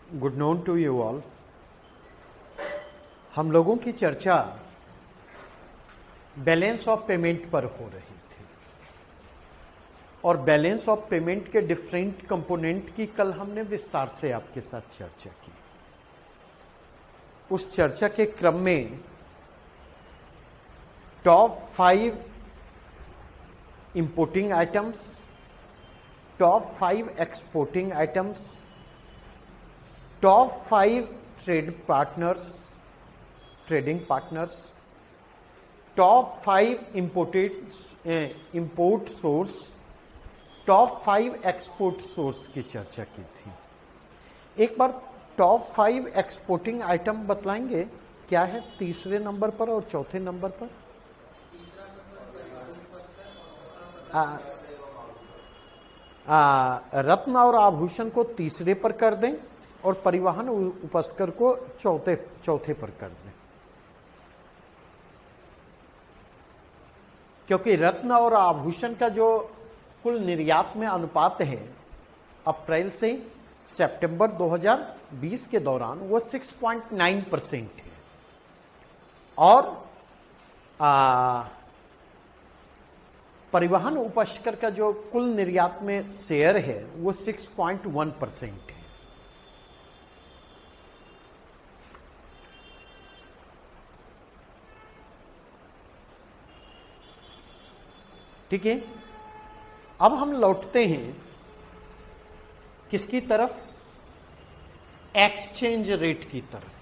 Good noon to you all. हम लोगों की चर्चा बैलेंस ऑफ पेमेंट पर हो रही थी और बैलेंस ऑफ पेमेंट के डिफरेंट कंपोनेंट की कल हमने विस्तार से आपके साथ चर्चा की। उस चर्चा के क्रम में top 5 importing items, top 5 exporting items, top 5 trading partners, top 5 import source, top 5 export source की चर्चा की थी। एक बार टॉप 5 एक्सपोर्टिंग आइटम बतलाएंगे क्या है तीसरे नंबर पर और चौथे नंबर पर? रत्न और आभूषण को तीसरे पर कर दें और परिवहन उपस्कर को चौथे पर कर दें, क्योंकि रत्न और आभूषण का जो कुल निर्यात में अनुपात है अप्रैल से सितंबर 2020 के दौरान वो 6.9% है और परिवहन उपस्कर का जो कुल निर्यात में शेयर है वो 6.1% है। ठीक है, अब हम लौटते हैं किसकी तरफ? एक्सचेंज रेट की तरफ।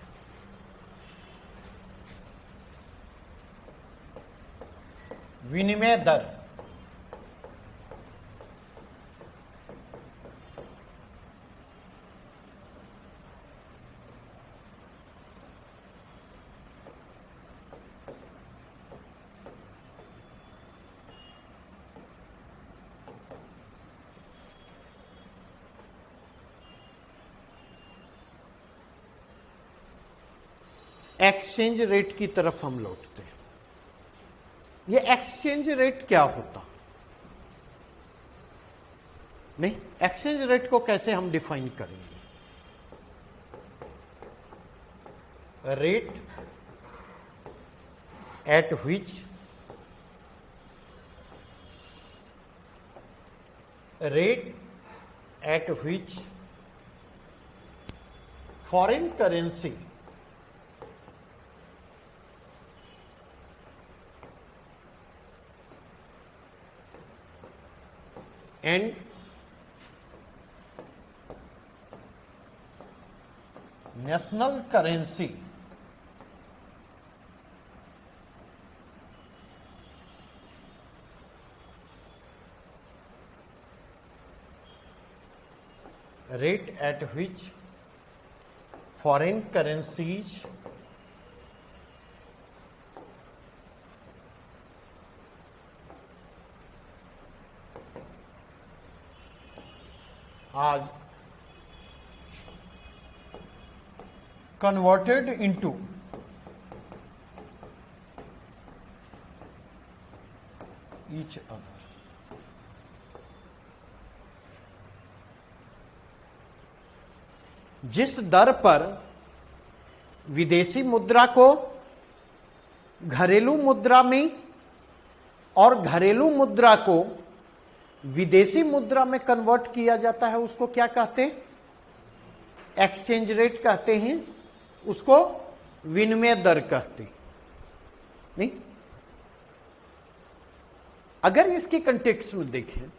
विनिमय दर। एक्सचेंज रेट की तरफ हम लौटते हैं। ये एक्सचेंज रेट क्या होता? नहीं, एक्सचेंज रेट को कैसे हम डिफाइन करेंगे? Rate at which foreign currency and national currency rate at which foreign currencies are converted into each other। जिस दर पर विदेशी मुद्रा को घरेलू मुद्रा में और घरेलू मुद्रा को विदेशी मुद्रा में कन्वर्ट किया जाता है उसको क्या कहते हैं? एक्सचेंज रेट कहते हैं, उसको विनिमय दर कहते हैं। नहीं, अगर इसके कंटेक्स्ट में देखें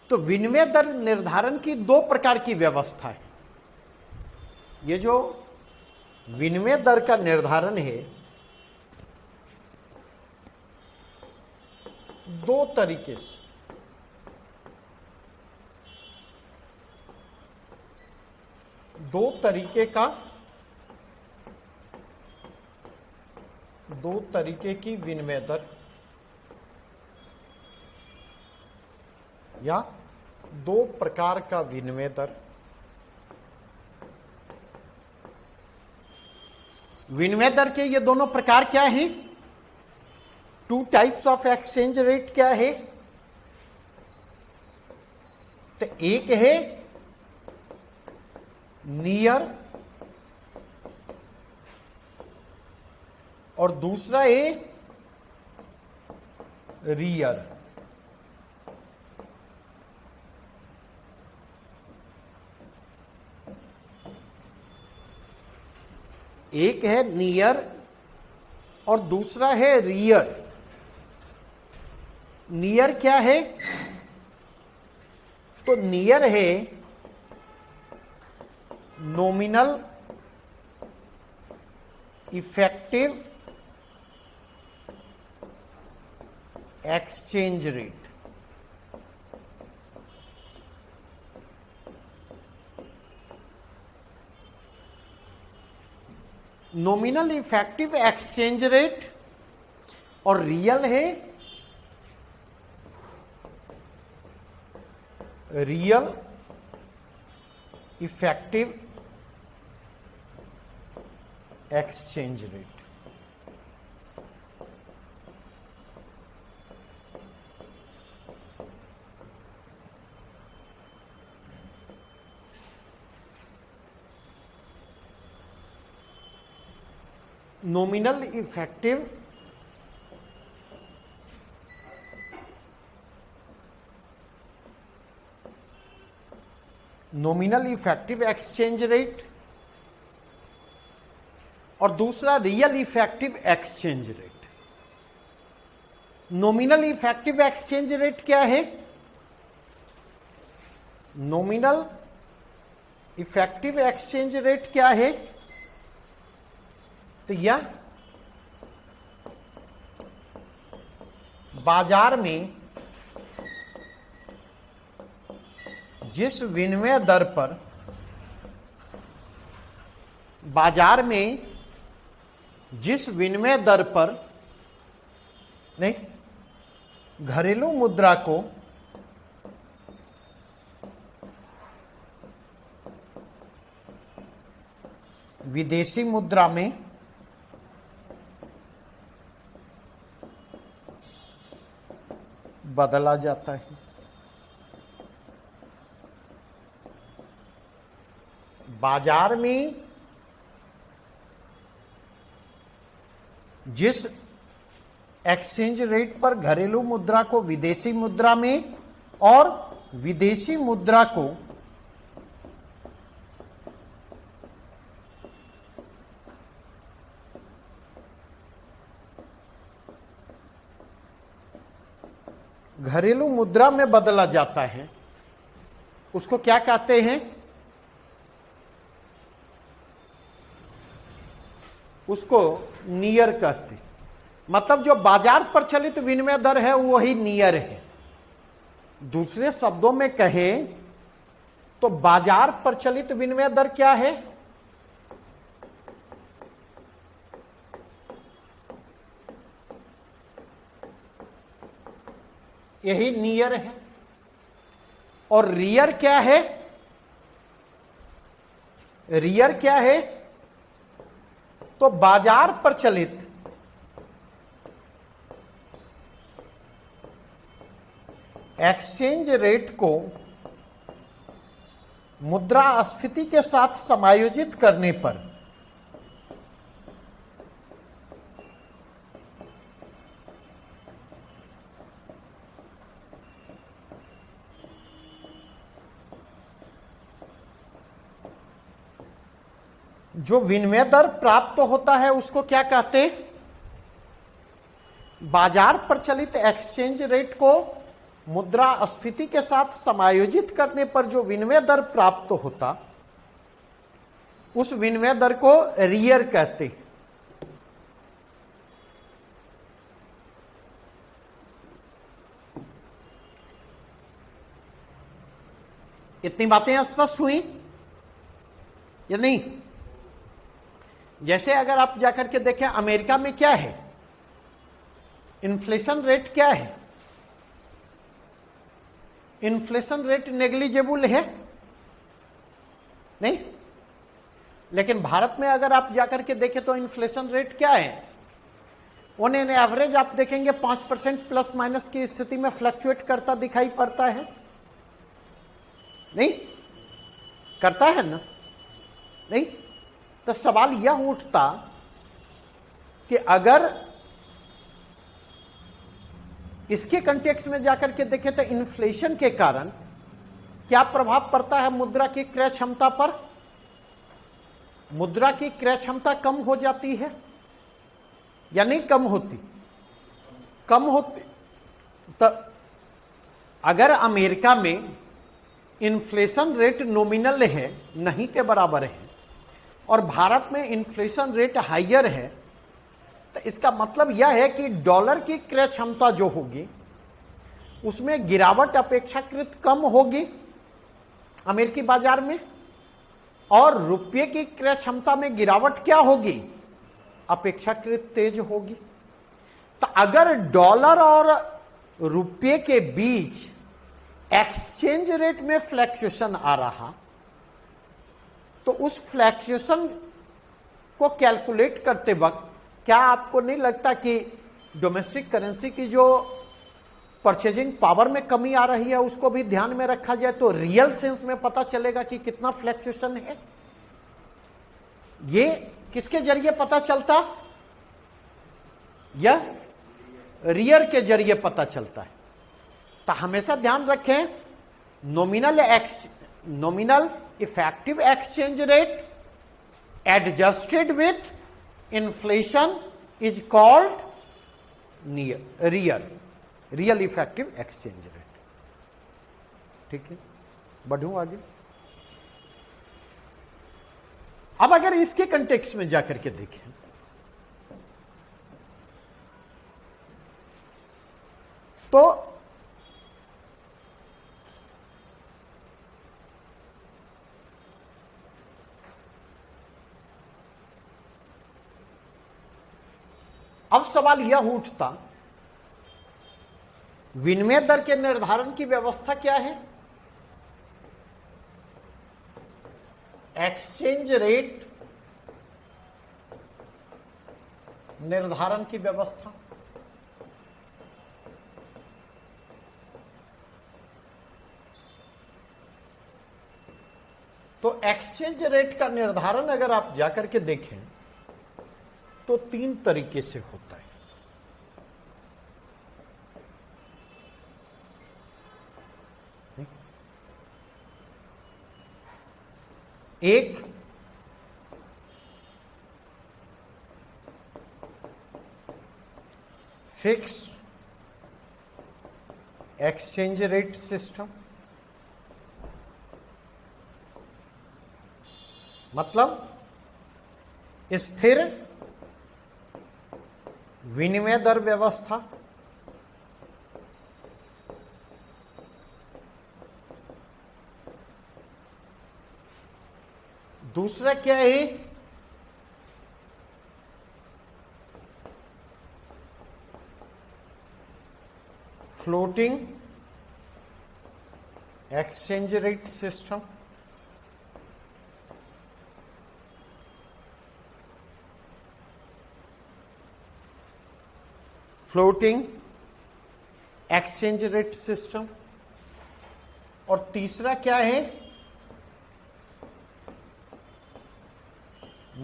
तो विनिमय दर निर्धारण की 2 प्रकार की व्यवस्था है। ये जो विनिमय दर का निर्धारण है 2 तरीके से। दो तरीके की विनिमय दर या 2 प्रकार का विनिमय दर। विनिमय दर के ये दोनों प्रकार क्या हैं? 2 टाइप्स ऑफ एक्सचेंज रेट क्या है? तो एक है नियर और दूसरा ए रियर। एक है नियर और दूसरा है रियर। नियर क्या है? तो नियर है nominal effective exchange rate. Nominal effective exchange rate और रियल है real effective exchange rate. Nominal effective exchange rate और दूसरा real effective exchange rate. Nominal effective exchange rate क्या है? नॉमिनल इफेक्टिव एक्सचेंज रेट क्या है? तो यह बाजार में जिस विनिमय दर पर नहीं, घरेलू मुद्रा को विदेशी मुद्रा में बदला जाता है। बाजार में जिस एक्सचेंज रेट पर घरेलू मुद्रा को विदेशी मुद्रा में और विदेशी मुद्रा को घरेलू मुद्रा में बदला जाता है, उसको क्या कहते हैं? उसको नियर कहते। मतलब जो बाजार प्रचलित विनिमय दर है वही नियर है। दूसरे शब्दों में कहें तो बाजार प्रचलित विनिमय दर क्या है? यही नियर है। और रियर क्या है? रियर क्या है? तो बाजार प्रचलित एक्सचेंज रेट को मुद्रास्फीति के साथ समायोजित करने पर जो विनिमय दर प्राप्त होता है उसको क्या कहते हैं? बाजार प्रचलित एक्सचेंज रेट को मुद्रास्फीति के साथ समायोजित करने पर जो विनिमय दर प्राप्त होता उस विनिमय दर को रियर कहते हैं। इतनी बातें स्पष्ट हुई या नहीं? जैसे अगर आप जाकर के देखें अमेरिका में क्या है, इन्फ्लेशन रेट क्या है? इन्फ्लेशन रेट नेग्लिजिबल है नहीं, लेकिन भारत में अगर आप जाकर के देखें तो इन्फ्लेशन रेट क्या है? ऑन एन एवरेज आप देखेंगे 5% प्लस माइनस की स्थिति में फ्लक्चुएट करता दिखाई पड़ता है नहीं? करता है ना? नहीं? तो सवाल यह उठता कि अगर इसके कंटेक्स्ट में जाकर के देखें तो इन्फ्लेशन के कारण क्या प्रभाव पड़ता है मुद्रा की क्रय क्षमता पर? मुद्रा की क्रय क्षमता कम हो जाती है या नहीं कम होती? कम होती। तो अगर अमेरिका में इन्फ्लेशन रेट नॉमिनल है, नहीं के बराबर है, और भारत में इन्फ्लेशन रेट हाइयर है, तो इसका मतलब यह है कि डॉलर की क्रय क्षमता जो होगी उसमें गिरावट अपेक्षाकृत कम होगी अमेरिकी बाजार में, और रुपये की क्रय क्षमता में गिरावट क्या होगी? अपेक्षाकृत तेज होगी। तो अगर डॉलर और रुपये के बीच एक्सचेंज रेट में फ्लैक्चुएशन आ रहा, तो उस फ्लैक्चुएशन को कैलकुलेट करते वक्त क्या आपको नहीं लगता कि डोमेस्टिक करेंसी की जो परचेजिंग पावर में कमी आ रही है उसको भी ध्यान में रखा जाए तो रियल सेंस में पता चलेगा कि कितना फ्लैक्चुएशन है? ये किसके जरिए पता चलता? यह रियर के जरिए पता चलता है। तो हमेशा ध्यान रखें, nominal effective exchange rate adjusted with inflation is called real effective exchange rate. ठीक है, बढ़ूं आगे। अब अगर इसके कंटेक्स्ट में जाकर के देखें तो अब सवाल यह उठता, विनिमय दर के निर्धारण की व्यवस्था क्या है? एक्सचेंज रेट निर्धारण की व्यवस्था। तो एक्सचेंज रेट का निर्धारण अगर आप जाकर के देखें तो 3 तरीके से होता है। एक, फिक्स एक्सचेंज रेट सिस्टम, मतलब स्थिर विनिमय दर व्यवस्था। दूसरा क्या है? Floating exchange rate system. Floating exchange rate system. और तीसरा क्या है?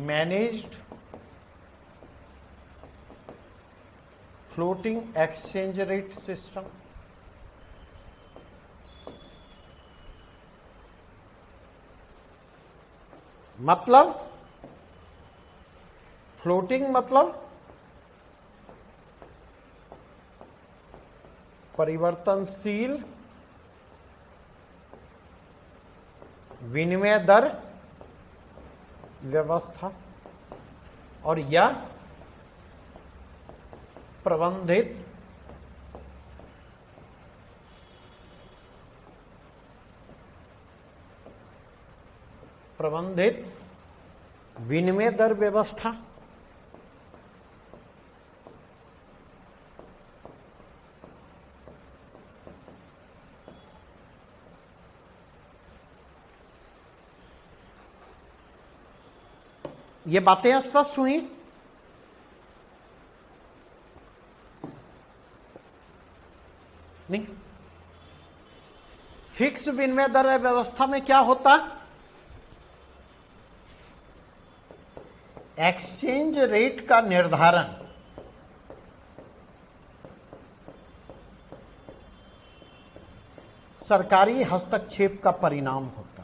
Managed floating exchange rate system. मतलब फ्लोटिंग मतलब परिवर्तनशील विनिमय दर व्यवस्था, और यह प्रबंधित विनिमय दर व्यवस्था। ये बातें स्पष्ट हुई? नहीं? फिक्स विनिमय दर व्यवस्था में क्या होता? एक्सचेंज रेट का निर्धारण सरकारी हस्तक्षेप का परिणाम होता।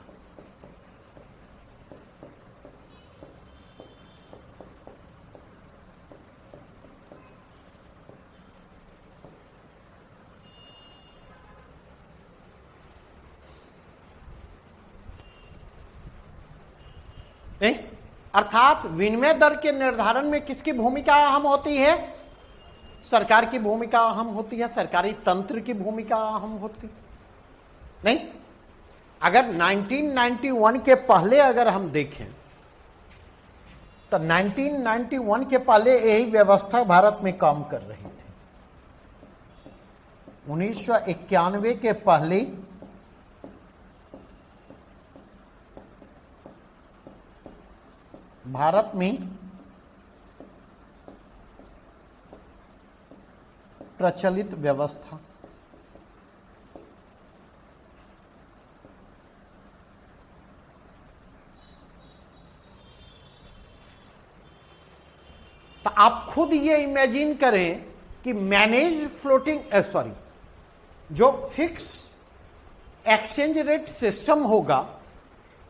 नहीं, अर्थात विनिमय दर के निर्धारण में किसकी भूमिका अहम होती है? सरकार की भूमिका अहम होती है, सरकारी तंत्र की भूमिका अहम होती है। नहीं, अगर 1991 के पहले अगर हम देखें तो 1991 के पहले यही व्यवस्था भारत में काम कर रही थी। 1991 के पहले भारत में प्रचलित व्यवस्था तो आप खुद ये इमेजिन करें कि मैनेज फ्लोटिंग जो फिक्स एक्सचेंज रेट सिस्टम होगा,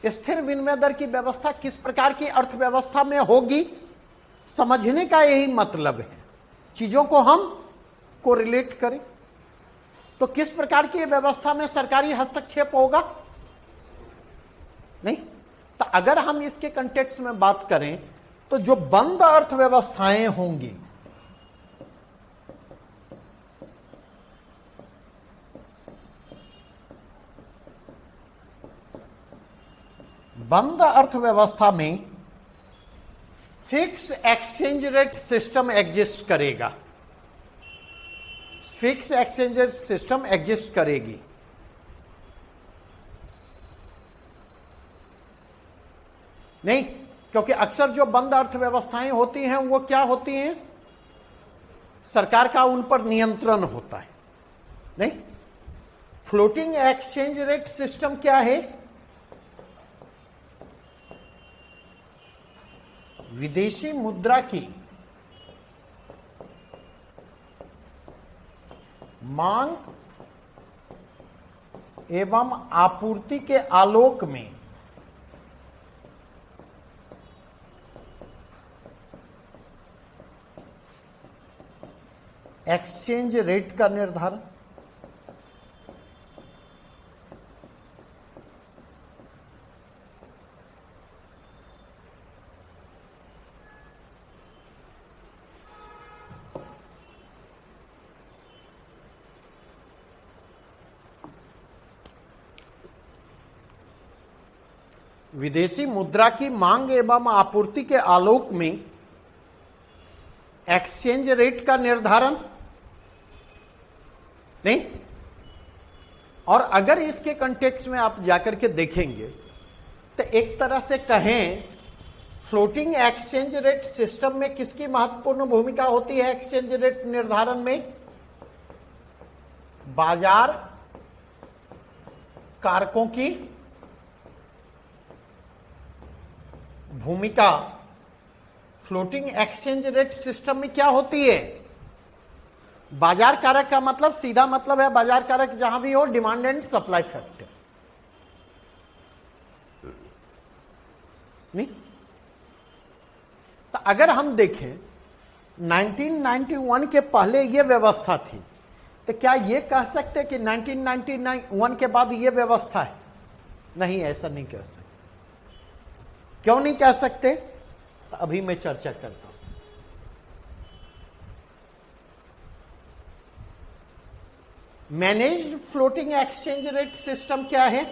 स्थिर विनिमय दर की व्यवस्था किस प्रकार की अर्थव्यवस्था में होगी, समझने का यही मतलब है। चीजों को हम कोरिलेट करें तो किस प्रकार की व्यवस्था में सरकारी हस्तक्षेप होगा? नहीं, तो अगर हम इसके कंटेक्स्ट में बात करें तो जो बंद अर्थव्यवस्थाएं होंगी, बंद अर्थव्यवस्था में fix exchange rate system exist करेगा, fix exchange rate system exist करेगी। नहीं, क्योंकि अक्सर जो बंद अर्थव्यवस्थाएं होती हैं वो क्या होती हैं? सरकार का उन पर नियंत्रण होता है। नहीं, फ्लोटिंग एक्सचेंज रेट सिस्टम क्या है? विदेशी मुद्रा की मांग एवं आपूर्ति के आलोक में एक्सचेंज रेट का निर्धारण। विदेशी मुद्रा की मांग एवं आपूर्ति के आलोक में एक्सचेंज रेट का निर्धारण। नहीं, और अगर इसके कंटेक्स्ट में आप जाकर के देखेंगे तो एक तरह से कहें फ्लोटिंग एक्सचेंज रेट सिस्टम में किसकी महत्वपूर्ण भूमिका होती है? एक्सचेंज रेट निर्धारण में बाजार कारकों की भूमिका फ्लोटिंग एक्सचेंज रेट सिस्टम में क्या होती है? बाजार कारक का मतलब सीधा मतलब है बाजार कारक जहां भी हो, डिमांड एंड सप्लाई फैक्टर। नहीं, तो अगर हम देखें 1991 के पहले यह व्यवस्था थी तो क्या यह कह सकते कि 1991 के बाद यह व्यवस्था है? नहीं, ऐसा नहीं कह सकते। क्यों नहीं कह सकते? तो अभी मैं चर्चा करता हूं। Managed floating exchange rate system क्या है?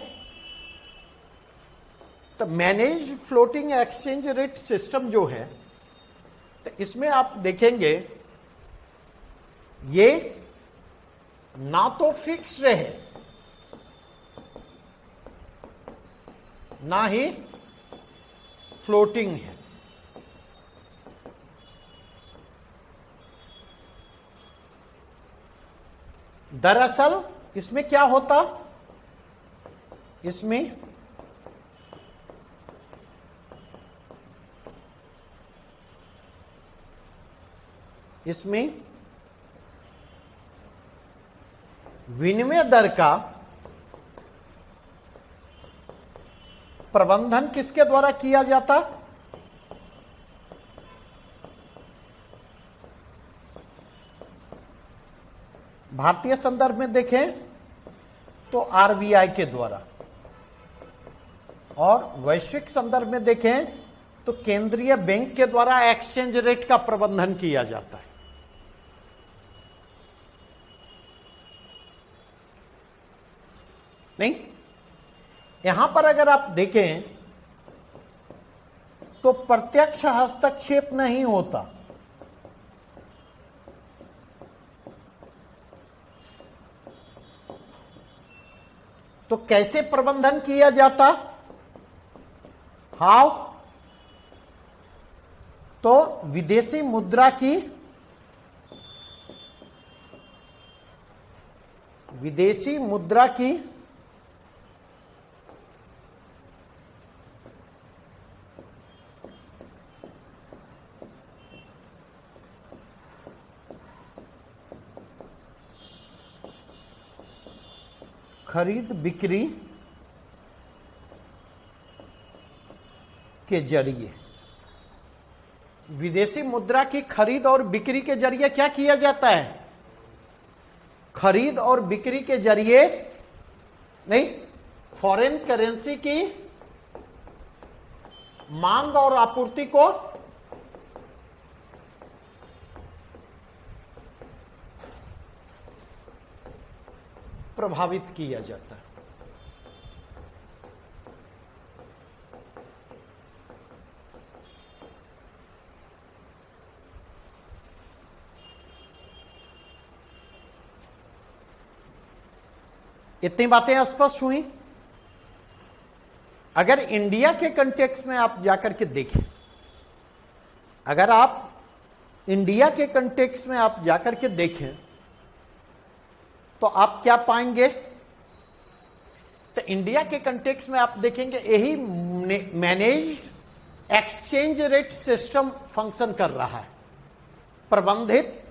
तो managed floating exchange rate system जो है, तो इसमें आप देखेंगे ये ना तो फिक्स रहे ना ही फ्लोटिंग है। दरअसल इसमें क्या होता? इसमें इसमें विनिमय दर का प्रबंधन किसके द्वारा किया जाता? भारतीय संदर्भ में देखें तो आरबीआई के द्वारा, और वैश्विक संदर्भ में देखें तो केंद्रीय बैंक के द्वारा एक्सचेंज रेट का प्रबंधन किया जाता है। नहीं, यहां पर अगर आप देखें तो प्रत्यक्ष हस्तक्षेप नहीं होता, तो कैसे प्रबंधन किया जाता? हाउ? तो विदेशी मुद्रा की खरीद बिक्री के जरिए, विदेशी मुद्रा की खरीद और बिक्री के जरिए क्या किया जाता है? खरीद और बिक्री के जरिए, नहीं, फॉरेन करेंसी की मांग और आपूर्ति को प्रभावित किया जाता है। इतनी बातें स्पष्ट हुई। अगर इंडिया के कंटेक्स्ट में आप जाकर के देखें, अगर आप इंडिया के कंटेक्स्ट में आप जाकर के देखें तो आप क्या पाएंगे? तो इंडिया के कंटेक्स्ट में आप देखेंगे यही managed exchange rate system function कर रहा है, प्रबंधित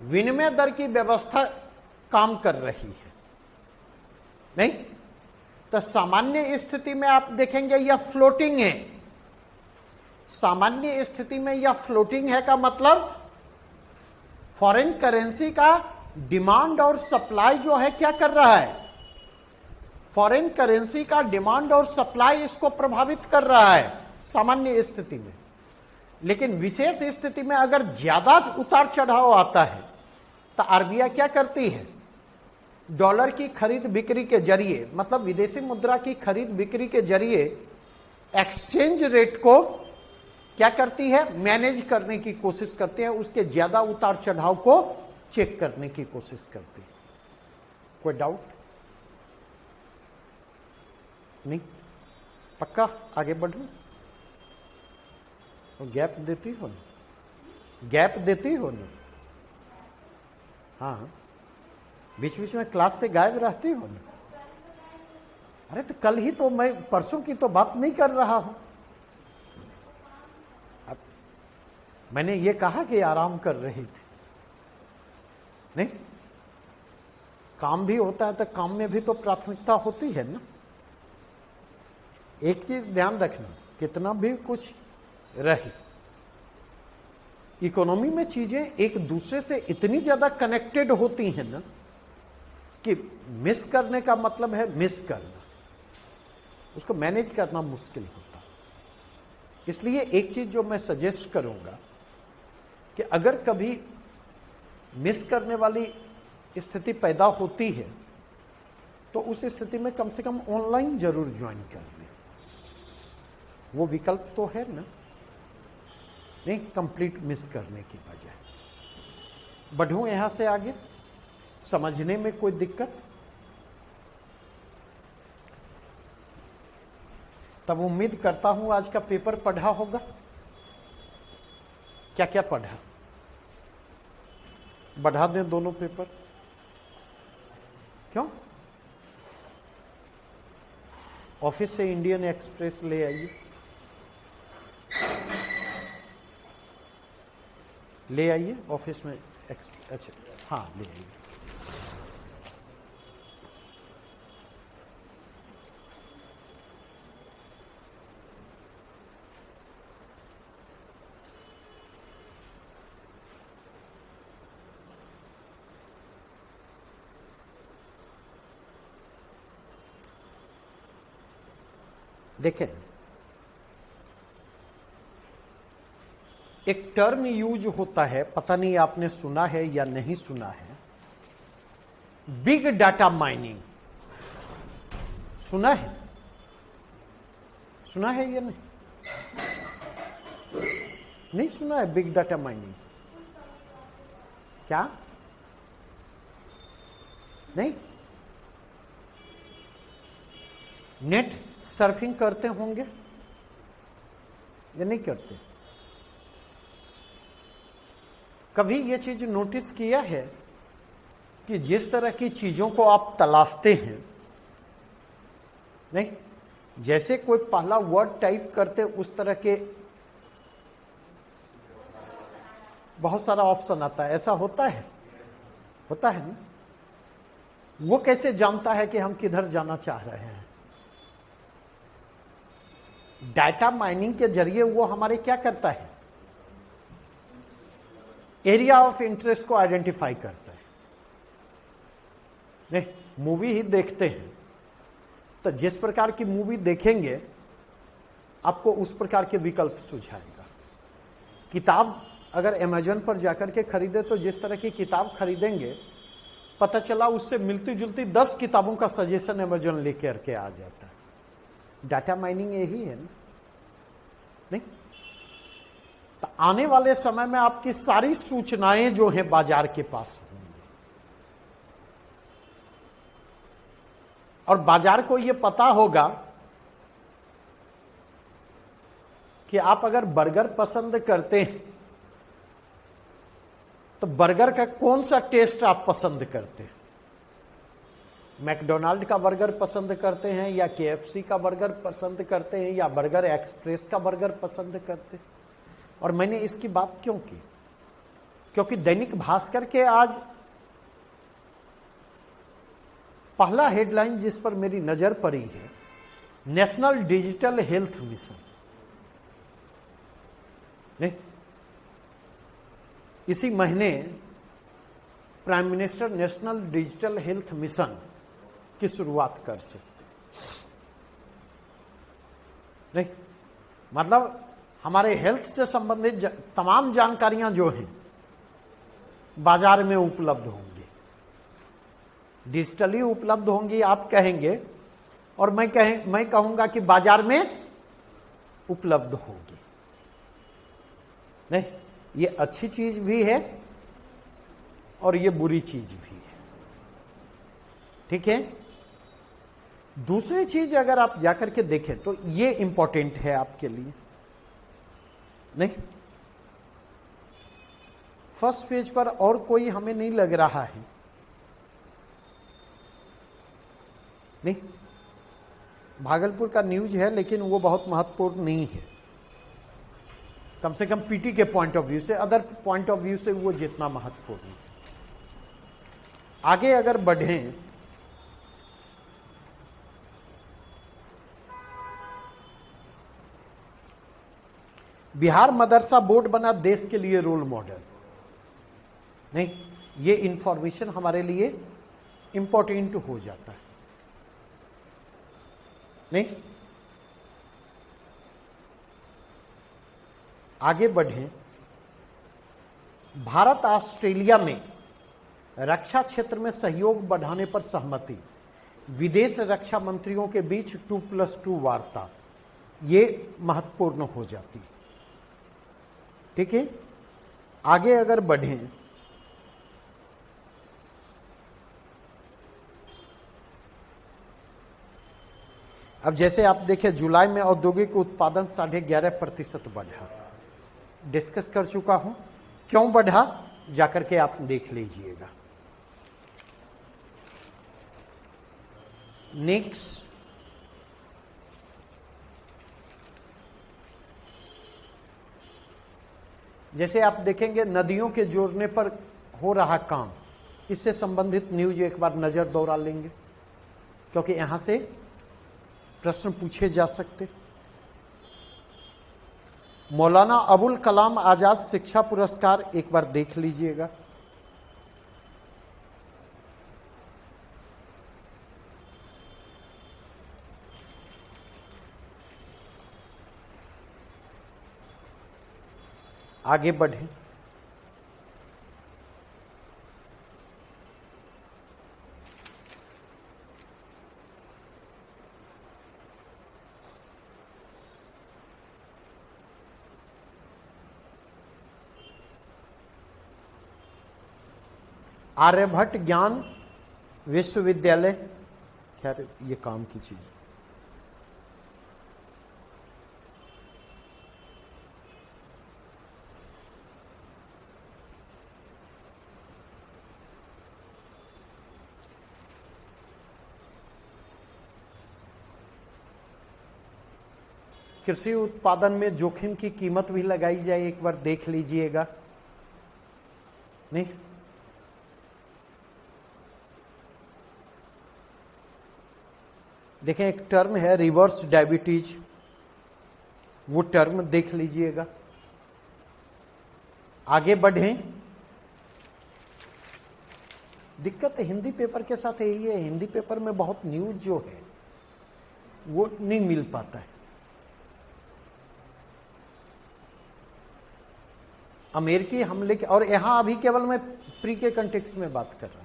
विनिमय दर की व्यवस्था काम कर रही है। नहीं, तो सामान्य स्थिति में आप देखेंगे यह फ्लोटिंग है। सामान्य स्थिति में यह फ्लोटिंग है का मतलब फॉरेन करेंसी का डिमांड और सप्लाई जो है क्या कर रहा है? फॉरेन करेंसी का डिमांड और सप्लाई इसको प्रभावित कर रहा है सामान्य स्थिति में। लेकिन विशेष स्थिति में अगर ज्यादा उतार चढ़ाव आता है तो आरबीआई क्या करती है? डॉलर की खरीद बिक्री के जरिए, मतलब विदेशी मुद्रा की खरीद बिक्री के जरिए एक्सचेंज रेट को क्या करती है? मैनेज करने की कोशिश करती है, उसके ज्यादा उतार चढ़ाव को चेक करने की कोशिश करती है। कोई डाउट नहीं? पक्का आगे बढ़ूं? तो गैप देती हो ना? गैप देती हो ना? हाँ, बीच बीच में क्लास से गायब रहती हो ना? अरे तो कल ही तो, मैं परसों की तो बात नहीं कर रहा हूं। अब मैंने ये कहा कि आराम कर रही थी। नहीं, काम भी होता है तो काम में भी तो प्राथमिकता होती है ना। एक चीज ध्यान रखना, कितना भी कुछ रही, इकोनॉमी में चीजें एक दूसरे से इतनी ज्यादा कनेक्टेड होती हैं ना कि मिस करने का मतलब है मिस करना, उसको मैनेज करना मुश्किल होता। इसलिए एक चीज जो मैं सजेस्ट करूंगा कि अगर कभी मिस करने वाली स्थिति पैदा होती है तो उस स्थिति में कम से कम ऑनलाइन जरूर ज्वाइन कर लें। वो विकल्प तो है ना, नहीं कंप्लीट मिस करने की बजाय। बढ़ूं यहां से आगे, समझने में कोई दिक्कत? तब उम्मीद करता हूं आज का पेपर पढ़ा होगा। क्या क्या पढ़ा? बढ़ा दें दोनों पेपर? क्यों? ऑफिस से इंडियन एक्सप्रेस ले आइए। ले आइए ऑफिस में। अच्छा, हाँ ले आइए। देखें, एक टर्म यूज होता है, पता नहीं आपने सुना है या नहीं सुना है, बिग डाटा माइनिंग। सुना है? सुना है या नहीं? नहीं सुना है बिग डाटा माइनिंग? क्या नहीं? नेट सर्फिंग करते होंगे या नहीं करते? कभी ये चीज नोटिस किया है कि जिस तरह की चीजों को आप तलाशते हैं, नहीं, जैसे कोई पहला वर्ड टाइप करते उस तरह के बहुत सारा ऑप्शन आता है, ऐसा होता है? होता है ना? वो कैसे जानता है कि हम किधर जाना चाह रहे हैं? डाटा माइनिंग के जरिए वो हमारे क्या करता है, एरिया ऑफ इंटरेस्ट को आइडेंटिफाई करता है। नहीं, मूवी ही देखते हैं तो जिस प्रकार की मूवी देखेंगे आपको उस प्रकार के विकल्प सुझाएगा। किताब अगर अमेज़न पर जाकर के खरीदे तो जिस तरह की किताब खरीदेंगे, पता चला उससे मिलती जुलती 10 किताबों का सजेशन अमेज़न लेकर के आ जाता है। डाटा माइनिंग यही है ना? नहीं, तो आने वाले समय में आपकी सारी सूचनाएं जो हैं बाजार के पास होंगी, और बाजार को यह पता होगा कि आप अगर बर्गर पसंद करते हैं तो बर्गर का कौन सा टेस्ट आप पसंद करते हैं। मैकडोनाल्ड का बर्गर पसंद करते हैं या केएफसी का बर्गर पसंद करते हैं या बर्गर एक्सप्रेस का बर्गर पसंद करते हैं। और मैंने इसकी बात क्यों की? क्योंकि दैनिक भास्कर के आज पहला हेडलाइन जिस पर मेरी नजर पड़ी है, नेशनल डिजिटल हेल्थ मिशन। नहीं, इसी महीने prime minister national digital health mission की शुरुआत कर सकते। नहीं, मतलब हमारे हेल्थ से संबंधित तमाम जानकारियां जो हैं बाजार में उपलब्ध होंगी, डिजिटली उपलब्ध होंगी। आप कहेंगे और मैं कहूंगा कि बाजार में उपलब्ध होगी। नहीं, ये अच्छी चीज भी है और ये बुरी चीज भी है। ठीक है? दूसरी चीज अगर आप जाकर के देखें तो ये इंपॉर्टेंट है आपके लिए। नहीं, फर्स्ट पेज पर और कोई हमें नहीं लग रहा है। नहीं, भागलपुर का न्यूज है लेकिन वो बहुत महत्वपूर्ण नहीं है, कम से कम पीटी के पॉइंट ऑफ व्यू से। अदर पॉइंट ऑफ व्यू से वो जितना महत्वपूर्ण है। आगे अगर बढ़ें, बिहार मदरसा बोर्ड बना देश के लिए रोल मॉडल। नहीं, ये इंफॉर्मेशन हमारे लिए इंपॉर्टेंट हो जाता है। नहीं, आगे बढ़ें, भारत ऑस्ट्रेलिया में रक्षा क्षेत्र में सहयोग बढ़ाने पर सहमति, विदेश रक्षा मंत्रियों के बीच 2+2 वार्ता, ये महत्वपूर्ण हो जाती है। ठीक है? आगे अगर बढ़ें, अब जैसे आप देखें जुलाई में औद्योगिक उत्पादन 11.5% बढ़ा। डिस्कस कर चुका हूं क्यों बढ़ा, जाकर के आप देख लीजिएगा। नेक्स्ट, जैसे आप देखेंगे नदियों के जोड़ने पर हो रहा काम, इससे संबंधित न्यूज एक बार नजर दौड़ा लेंगे, क्योंकि यहां से प्रश्न पूछे जा सकते। मौलाना अबुल कलाम आजाद शिक्षा पुरस्कार एक बार देख लीजिएगा। आगे बढ़ें। आर्यभट्ट ज्ञान विश्वविद्यालय, खैर ये काम की चीज। कृषि उत्पादन में जोखिम की कीमत भी लगाई जाए, एक बार देख लीजिएगा। नहीं, देखें एक टर्म है रिवर्स डायबिटीज, वो टर्म देख लीजिएगा। आगे बढ़ें। दिक्कत हिंदी पेपर के साथ यही है, हिंदी पेपर में बहुत न्यूज जो है वो नहीं मिल पाता है। अमेरिकी हमले के, और यहां अभी केवल मैं प्री के कंटेक्स्ट में बात कर रहा हूं।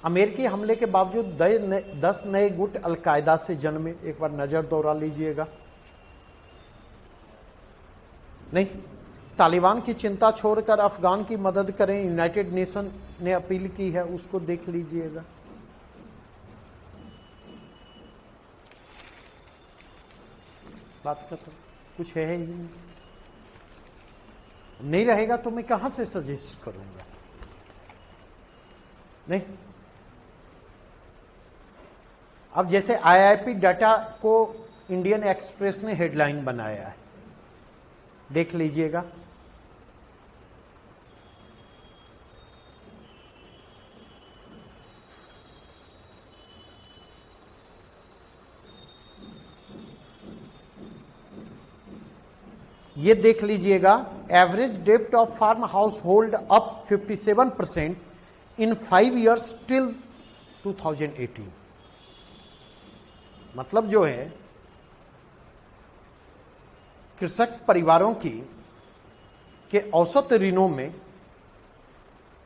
अमेरिकी हमले के बावजूद 10 नए गुट अलकायदा से जन्मे, एक बार नजर दौड़ा लीजिएगा। नहीं, तालिबान की चिंता छोड़कर अफगान की मदद करें, यूनाइटेड नेशन ने अपील की है, उसको देख लीजिएगा। बात करता कुछ है ही नहीं रहेगा तो मैं कहां से सजेस्ट करूंगा। नहीं, अब जैसे आईआईपी डाटा को इंडियन एक्सप्रेस ने हेडलाइन बनाया है, देख लीजिएगा। ये देख लीजिएगा, एवरेज डेप्ट of farm household 57% in 5 years till 2018। मतलब जो है कृषक परिवारों की के औसत ऋणों में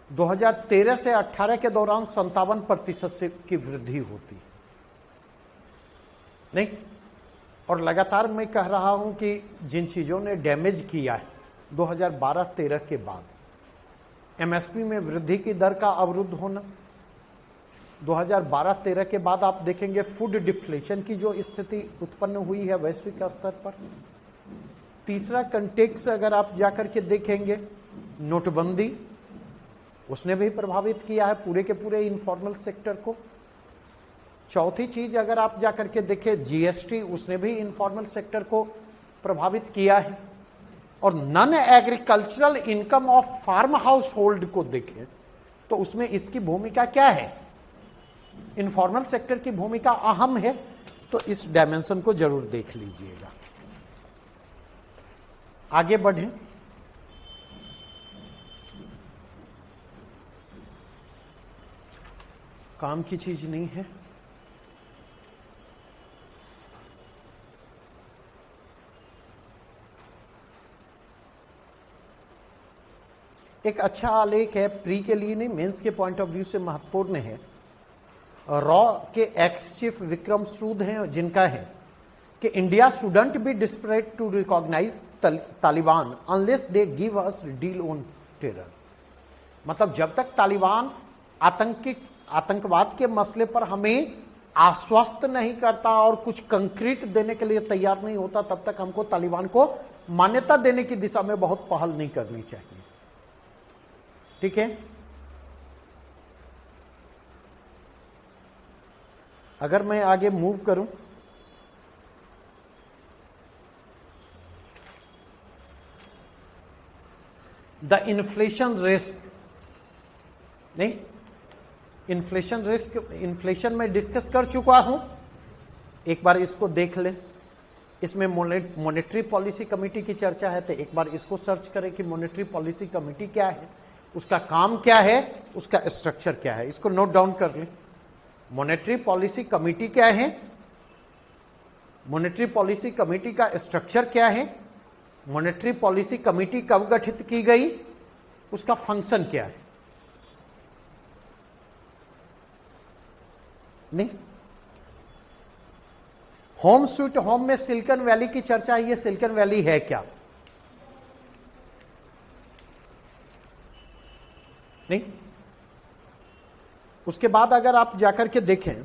2013 से 18 के दौरान 57% की वृद्धि होती नहीं। और लगातार मैं कह रहा हूं कि जिन चीजों ने डैमेज किया है 2012-13 के बाद, एमएसपी में वृद्धि की दर का अवरुद्ध होना, 2012-13 के बाद आप देखेंगे फूड डिफ्लेशन की जो स्थिति उत्पन्न हुई है वैश्विक स्तर पर। तीसरा कंटेक्स्ट अगर आप जाकर के देखेंगे, नोटबंदी, उसने भी प्रभावित किया है पूरे के पूरे इनफॉर्मल सेक्टर को। चौथी चीज अगर आप जाकर के देखें, जीएसटी, उसने भी इनफॉर्मल सेक्टर को प्रभावित किया है। और non agricultural income of farm household देखें तो उसमें इसकी भूमिका क्या है, इनफॉर्मल सेक्टर की भूमिका अहम है। तो इस डायमेंशन को जरूर देख लीजिएगा। आगे बढ़ें। काम की चीज नहीं है। एक अच्छा आलेख है, प्री के लिए नहीं, मेंस के पॉइंट ऑफ व्यू से महत्वपूर्ण है। रॉ के एक्स चीफ विक्रम सूद हैं, जिनका है कि India shouldn't be desperate to recognize Taliban unless they give us deal on terror. मतलब जब तक तालिबान आतंकवाद के मसले पर हमें आश्वस्त नहीं करता और कुछ कंक्रीट देने के लिए तैयार नहीं होता, तब तक हमको तालिबान को मान्यता देने की दिशा में बहुत पहल नहीं करनी चाहिए। ठीक है। अगर मैं आगे मूव करूं, द इन्फ्लेशन रिस्क, नहीं, इन्फ्लेशन रिस्क, इन्फ्लेशन में डिस्कस कर चुका हूं, एक बार इसको देख लें। इसमें मॉनेटरी पॉलिसी कमेटी की चर्चा है, तो एक बार इसको सर्च करें कि मॉनेटरी पॉलिसी कमेटी क्या है, उसका काम क्या है, उसका स्ट्रक्चर क्या है। इसको नोट डाउन कर लें। मॉनेटरी पॉलिसी कमेटी क्या है, मॉनेटरी पॉलिसी कमेटी का स्ट्रक्चर क्या है, मॉनेटरी पॉलिसी कमेटी कब गठित की गई, उसका फंक्शन क्या है। नहीं, होम स्वीट होम में सिलिकॉन वैली की चर्चा है, ये सिलिकॉन वैली है क्या? नहीं। उसके बाद अगर आप जाकर के देखें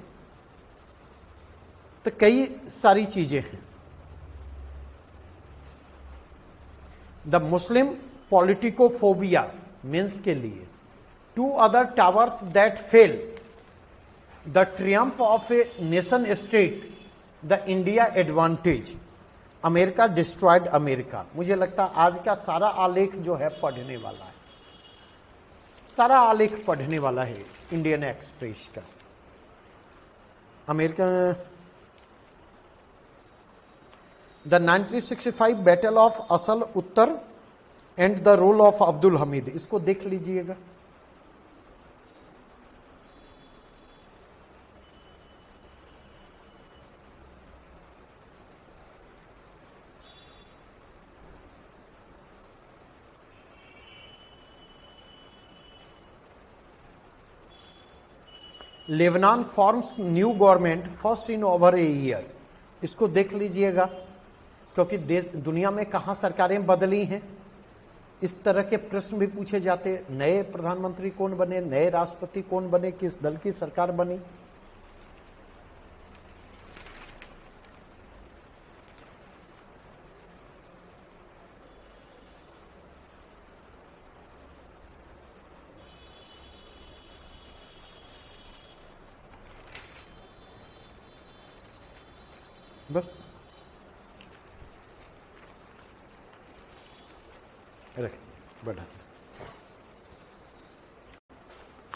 तो कई सारी चीजें हैं। द मुस्लिम पॉलिटिकोफोबिया मीन्स के लिए 2 other towers that fell, the triumph of a nation state, the India advantage, America destroyed America. मुझे लगता है आज का सारा आलेख जो है पढ़ने वाला है, सारा आलेख पढ़ने वाला है इंडियन एक्सप्रेस का। America, the 1965 battle of Asal Uttar and the role of Abdul Hamid, इसको देख लीजिएगा। Lebanon forms new government first in over a year, इसको देख लीजिएगा, क्योंकि दुनिया में कहां सरकारें बदली हैं, इस तरह के प्रश्न भी पूछे जाते हैं। नए प्रधानमंत्री कौन बने, नए राष्ट्रपति कौन बने, किस दल की सरकार बनी। बस रख बढ़ा।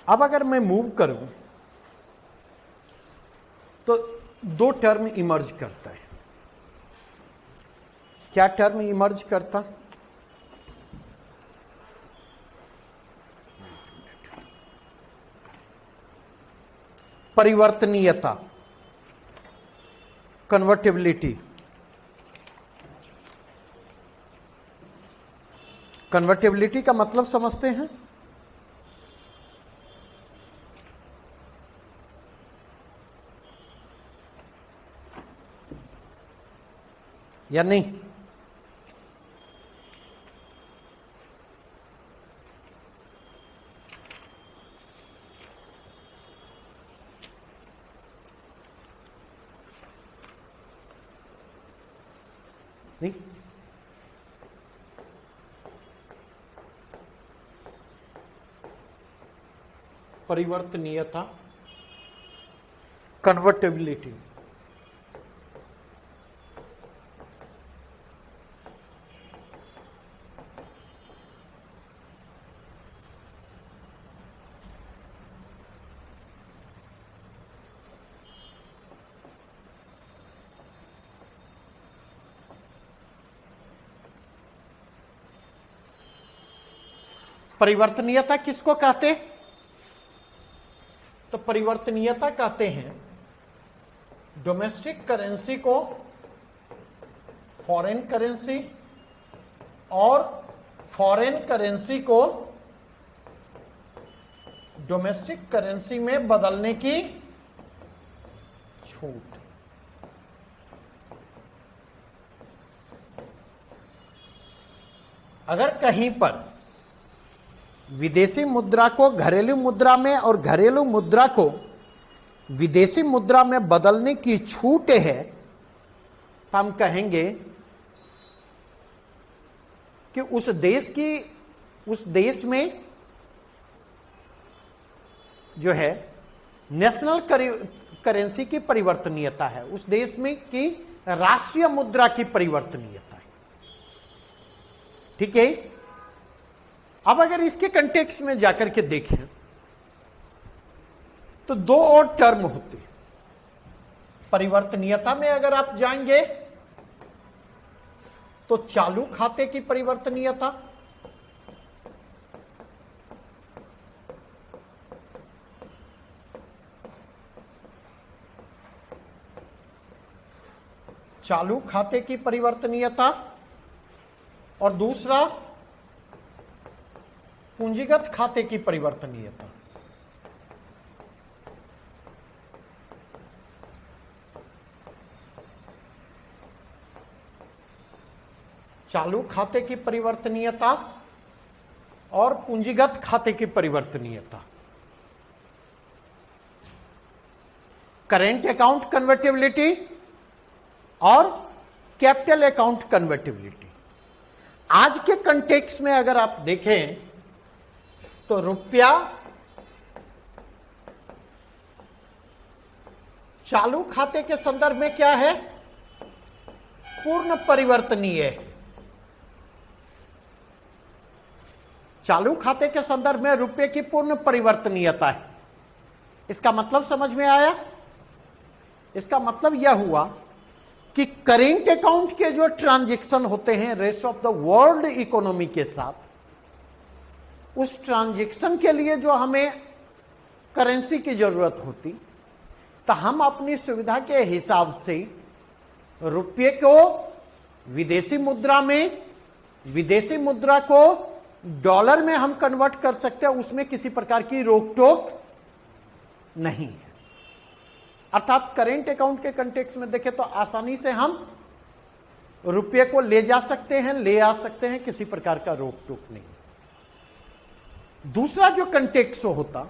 अब अगर मैं मूव करूं तो 2 टर्म इमर्ज करता है। क्या टर्म इमर्ज करता? परिवर्तनीयता, कन्वर्टिबिलिटी। कन्वर्टिबिलिटी का मतलब समझते हैं? या नहीं? नहीं? परिवर्तनीयता, कन्वर्टेबिलिटी। परिवर्तनीयता किसको कहते? तो परिवर्तनीयता कहते हैं डोमेस्टिक करेंसी को फॉरेन करेंसी और फॉरेन करेंसी को डोमेस्टिक करेंसी में बदलने की छूट। अगर कहीं पर विदेशी मुद्रा को घरेलू मुद्रा में और घरेलू मुद्रा को विदेशी मुद्रा में बदलने की छूट है, तो हम कहेंगे कि उस देश में जो है नेशनल करेंसी की परिवर्तनीयता है, उस देश में की राष्ट्रीय मुद्रा की परिवर्तनीयता है। ठीक है? अब अगर इसके कंटेक्स्ट में जाकर के देखें तो दो और टर्म होते हैं। परिवर्तनीयता में अगर आप जाएंगे तो चालू खाते की परिवर्तनीयता, चालू खाते की परिवर्तनीयता, और दूसरा पूंजीगत खाते की परिवर्तनीयता। चालू खाते की परिवर्तनीयता और पूंजीगत खाते की परिवर्तनीयता। करेंट अकाउंट कन्वर्टिबिलिटी और कैपिटल अकाउंट कन्वर्टिबिलिटी। आज के कंटेक्स्ट में अगर आप देखें तो रुपया चालू खाते के संदर्भ में क्या है? पूर्ण परिवर्तनीय है। चालू खाते के संदर्भ में रुपये की पूर्ण परिवर्तनीयता है। इसका मतलब समझ में आया? इसका मतलब यह हुआ कि करेंट अकाउंट के जो ट्रांजैक्शन होते हैं rest of the world economy के साथ, उस ट्रांजैक्शन के लिए जो हमें करेंसी की जरूरत होती, तो हम अपनी सुविधा के हिसाब से रुपये को विदेशी मुद्रा में, विदेशी मुद्रा को डॉलर में हम कन्वर्ट कर सकते हैं। उसमें किसी प्रकार की रोक टोक नहीं है। अर्थात करेंट अकाउंट के कंटेक्स्ट में देखें तो आसानी से हम रुपये को ले जा सकते हैं, ले आ सकते हैं, किसी प्रकार का रोक टोक नहीं। दूसरा जो कंटेक्स्ट होता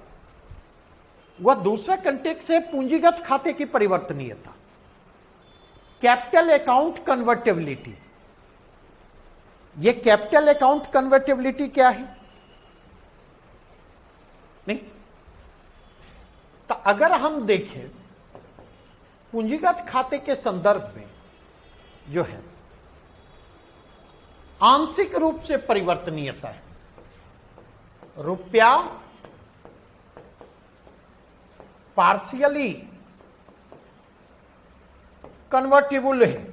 वह दूसरा कंटेक्स्ट है पूंजीगत खाते की परिवर्तनीयता, कैपिटल अकाउंट कन्वर्टेबिलिटी। ये कैपिटल अकाउंट कन्वर्टेबिलिटी क्या है? नहीं, तो अगर हम देखें पूंजीगत खाते के संदर्भ में जो है आंशिक रूप से परिवर्तनीयता है। रुपया पार्शियली कन्वर्टिबल है।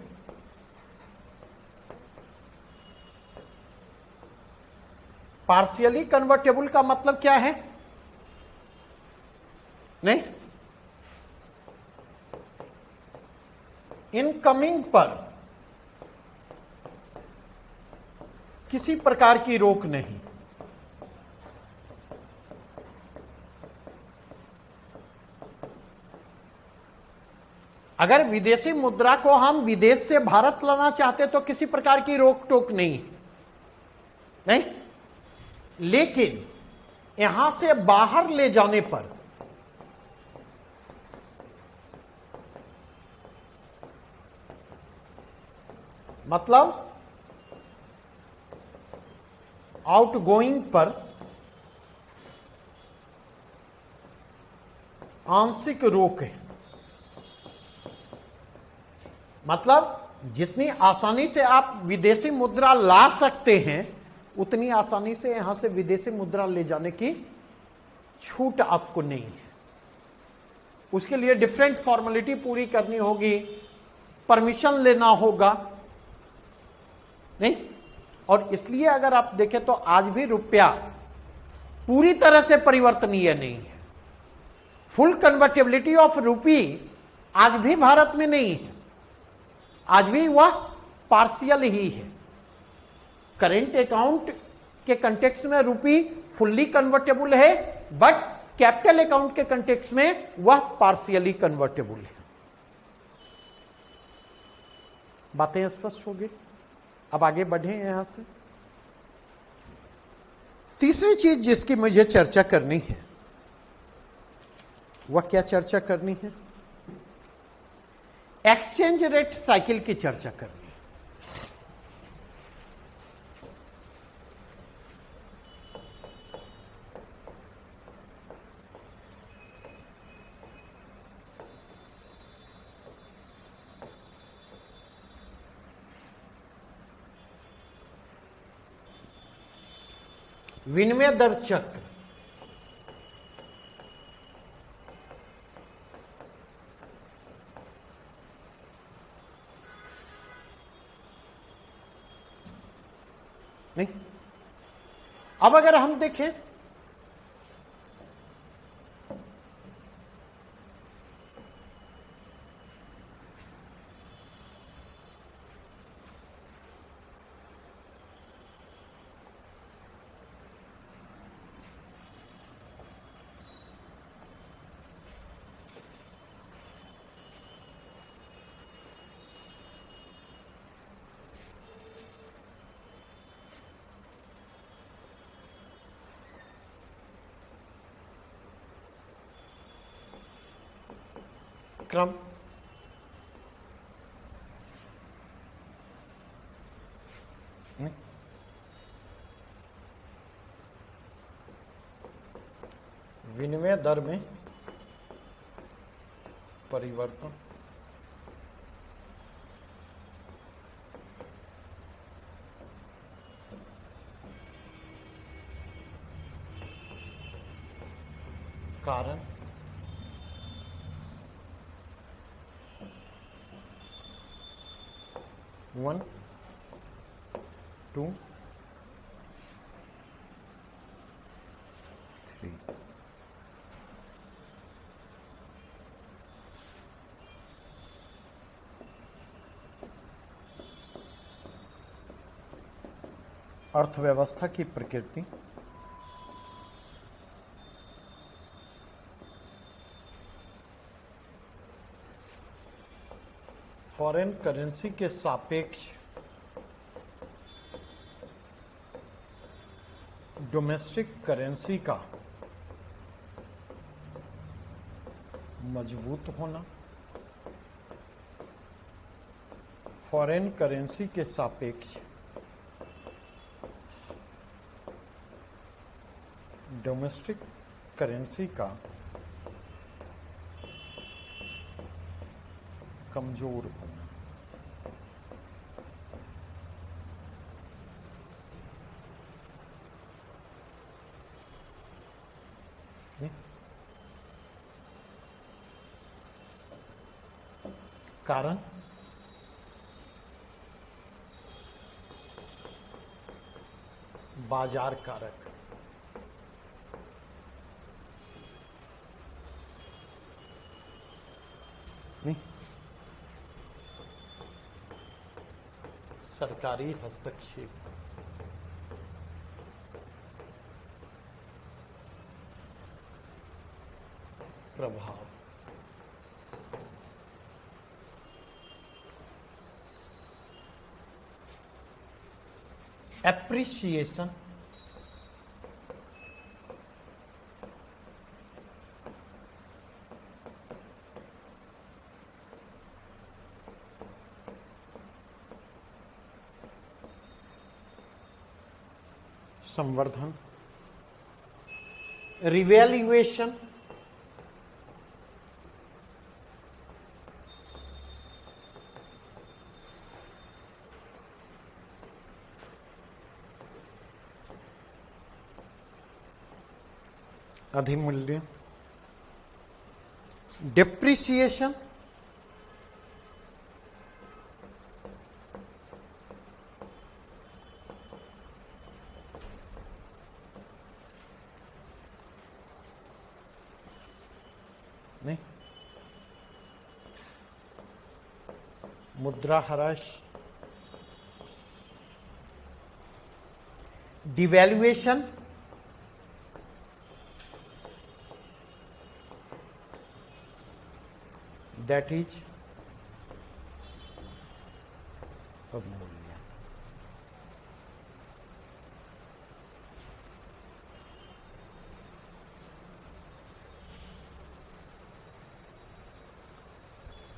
पार्शियली कन्वर्टेबल का मतलब क्या है? नहीं, इनकमिंग पर किसी प्रकार की रोक नहीं। अगर विदेशी मुद्रा को हम विदेश से भारत लाना चाहते तो किसी प्रकार की रोक टोक नहीं, नहीं। लेकिन यहां से बाहर ले जाने पर मतलब आउटगोइंग पर आंशिक रोक है। मतलब जितनी आसानी से आप विदेशी मुद्रा ला सकते हैं उतनी आसानी से यहां से विदेशी मुद्रा ले जाने की छूट आपको नहीं है। उसके लिए डिफरेंट फॉर्मेलिटी पूरी करनी होगी, परमिशन लेना होगा, नहीं। और इसलिए अगर आप देखें तो आज भी रुपया पूरी तरह से परिवर्तनीय नहीं है। फुल कन्वर्टेबिलिटी ऑफ रूपी आज भी भारत में नहीं है। आज भी वह पार्शियल ही है। करेंट अकाउंट के कंटेक्स्ट में रूपी फुल्ली कन्वर्टेबल है, बट कैपिटल अकाउंट के कंटेक्स्ट में वह पार्शियली कन्वर्टेबल है। बातें स्पष्ट हो गई? अब आगे बढ़े यहां से। तीसरी चीज जिसकी मुझे चर्चा करनी है वह क्या चर्चा करनी है? एक्सचेंज रेट साइकिल की चर्चा करनी है। विनिमय दर चक्र नहीं। अब अगर हम देखें क्रम विनिमय दर में परिवर्तन कारण वन टू थ्री अर्थव्यवस्था की प्रकृति फॉरेन करेंसी के सापेक्ष डोमेस्टिक करेंसी का मजबूत होना, फॉरेन करेंसी के सापेक्ष डोमेस्टिक करेंसी का कमजोर होना। कारण बाजार कारक नहीं, सरकारी हस्तक्षेप, प्रभाव, एप्रिसिएशन, संवर्धन, रिवैल्यूएशन, अधिमूल्य, डिप्रिसिएशन, नहीं, मुद्राह्रास, डिवैल्यूएशन, that is अवमूल्यन।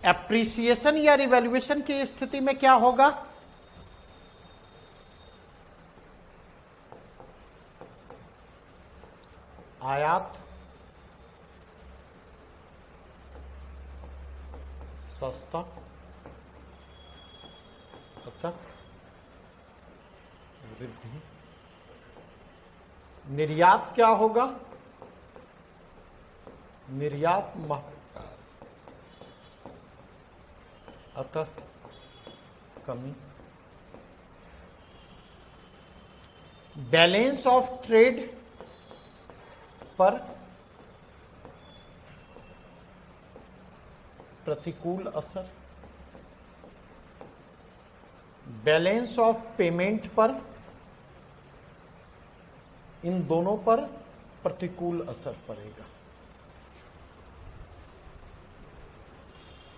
एप्रिसिएशन या रिवैल्यूएशन की स्थिति में क्या होगा? आयात सस्ता अतः वृद्धि निर्यात क्या होगा? निर्यात अतः कमी। बैलेंस ऑफ ट्रेड पर प्रतिकूल असर। बैलेंस ऑफ पेमेंट पर, इन दोनों पर प्रतिकूल असर पड़ेगा।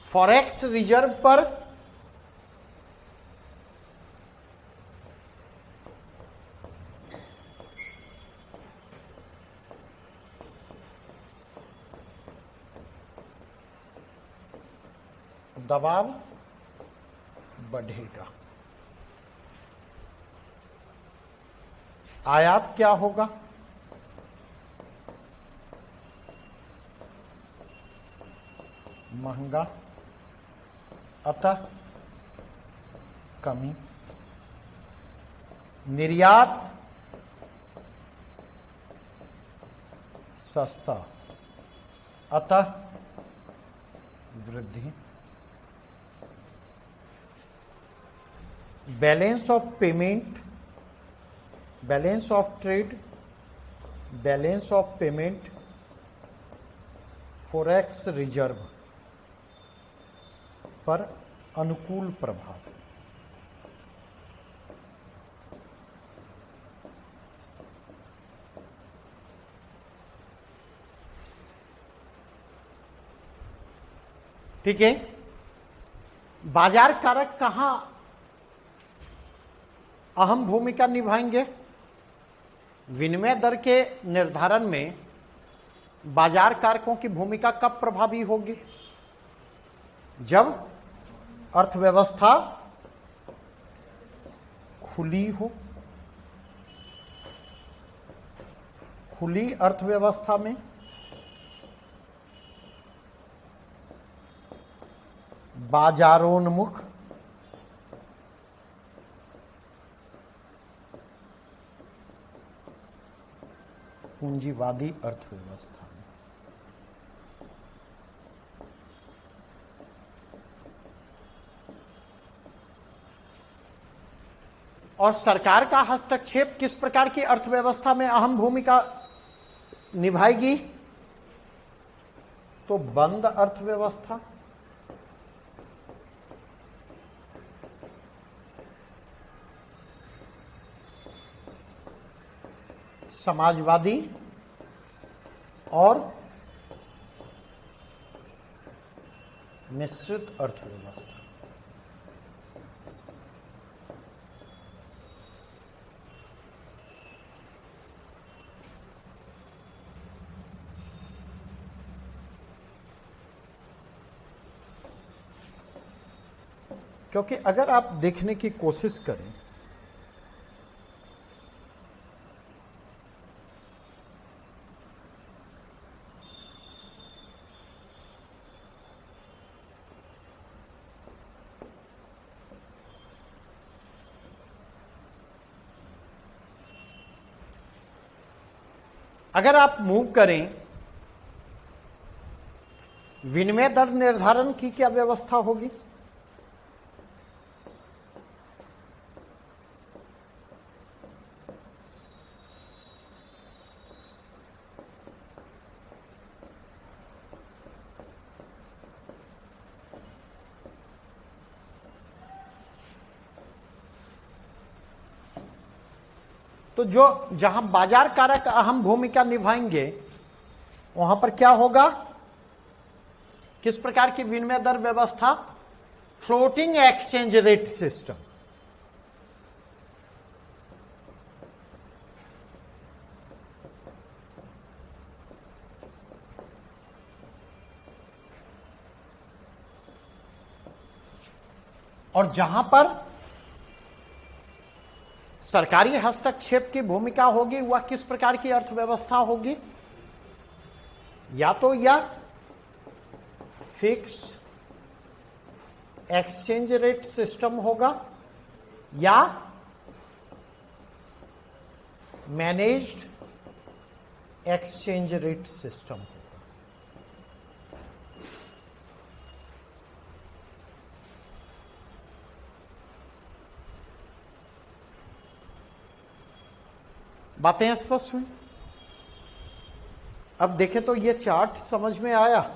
फॉरेक्स रिजर्व पर दबाव बढ़ेगा। आयात क्या होगा? महंगा अतः कमी। निर्यात सस्ता अतः वृद्धि। Balance of payment, balance of trade, balance of payment, forex reserve पर अनुकूल प्रभाव। ठीक है। बाजार कारक कहां अहम भूमिका निभाएंगे? विनिमय दर के निर्धारण में बाजार कारकों की भूमिका कब प्रभावी होगी? जब अर्थव्यवस्था खुली हो। खुली अर्थव्यवस्था में बाजारोन्मुख पूंजीवादी अर्थव्यवस्था में और सरकार का हस्तक्षेप किस प्रकार की अर्थव्यवस्था में अहम भूमिका निभाएगी? तो बंद अर्थव्यवस्था, समाजवादी और मिश्रित अर्थव्यवस्था। क्योंकि अगर आप देखने की कोशिश करें अगर आप मूव करें, विनिमय दर निर्धारण की क्या व्यवस्था होगी? तो जो जहां बाजार कारक अहम भूमिका निभाएंगे वहां पर क्या होगा? किस प्रकार की विनिमय दर व्यवस्था? Floating exchange rate system. और जहां पर सरकारी हस्तक्षेप की भूमिका होगी वह किस प्रकार की अर्थव्यवस्था होगी? या तो यह फिक्स एक्सचेंज रेट सिस्टम होगा या मैनेज्ड एक्सचेंज रेट सिस्टम होगा। बातें स्पष्ट हुई? अब देखें तो ये चार्ट समझ में आया।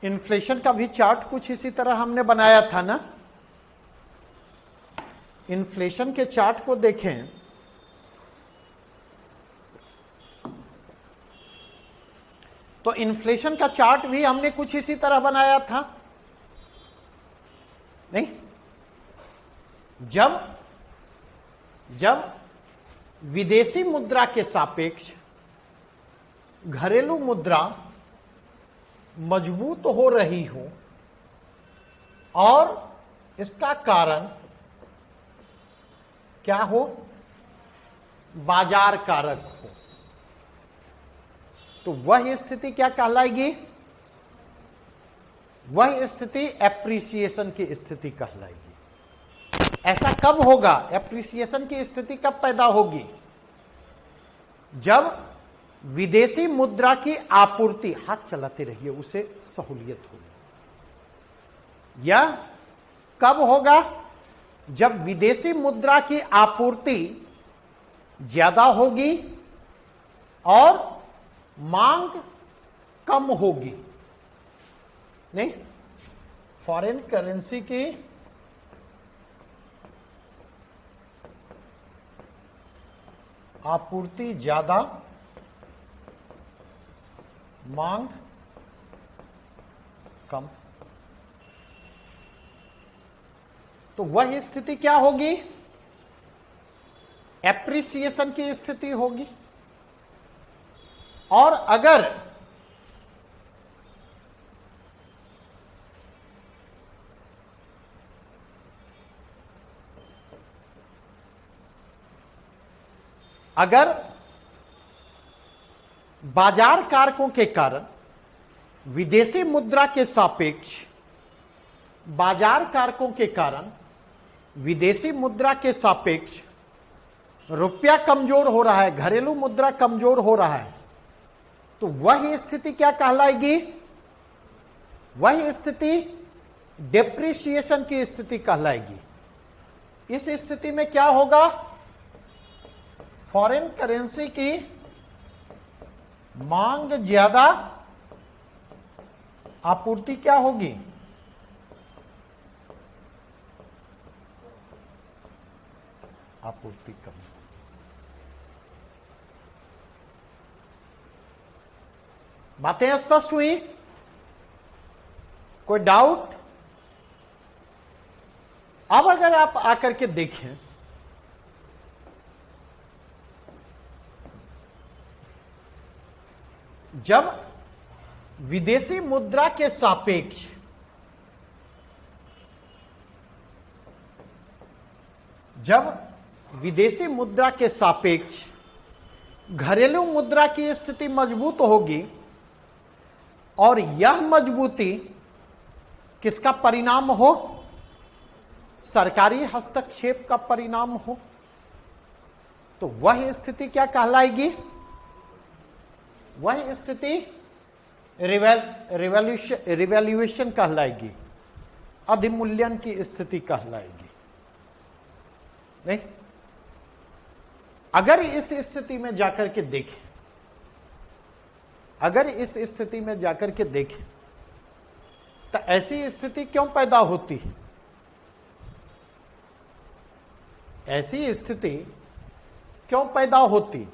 इन्फ्लेशन का भी चार्ट कुछ इसी तरह हमने बनाया था ना। इन्फ्लेशन के चार्ट को देखें तो इन्फ्लेशन का चार्ट भी हमने कुछ इसी तरह बनाया था नहीं? जब विदेशी मुद्रा के सापेक्ष घरेलू मुद्रा मजबूत हो रही हो और इसका कारण क्या हो? बाजार कारक हो, तो वह स्थिति क्या कहलाएगी? वह स्थिति एप्रिसिएशन की स्थिति कहलाएगी। ऐसा कब होगा? एप्रिसिएशन की स्थिति कब पैदा होगी? जब विदेशी मुद्रा की आपूर्ति, हाथ चलाते रहिए उसे सहूलियत होगी। यह कब होगा? जब विदेशी मुद्रा की आपूर्ति ज्यादा होगी और मांग कम होगी। नहीं, फॉरेन करेंसी की आपूर्ति ज्यादा, मांग कम, तो वह स्थिति क्या होगी? एप्रिसिएशन की स्थिति होगी। और अगर बाजार कारकों के कारण विदेशी मुद्रा के सापेक्ष, बाजार कारकों के कारण विदेशी मुद्रा के सापेक्ष रुपया कमजोर हो रहा है, घरेलू मुद्रा कमजोर हो रहा है, तो वह स्थिति क्या कहलाएगी? वह स्थिति डेप्रिसिएशन की स्थिति कहलाएगी। इस स्थिति में क्या होगा? फॉरेन करेंसी की मांग ज्यादा, आपूर्ति क्या होगी? आपूर्ति कम। बातें स्पष्ट हुई? कोई डाउट? अब अगर आप आकर के देखें, जब विदेशी मुद्रा के सापेक्ष घरेलू मुद्रा की स्थिति मजबूत होगी और यह मजबूती किसका परिणाम हो? सरकारी हस्तक्षेप का परिणाम हो, तो वह स्थिति क्या कहलाएगी? वह स्थिति रिवैल्यूएशन कहलाएगी, अधिमूल्यन की स्थिति कहलाएगी। नहीं, अगर इस स्थिति में जाकर के देखें, तो ऐसी स्थिति क्यों पैदा होती है? ऐसी स्थिति क्यों पैदा होती?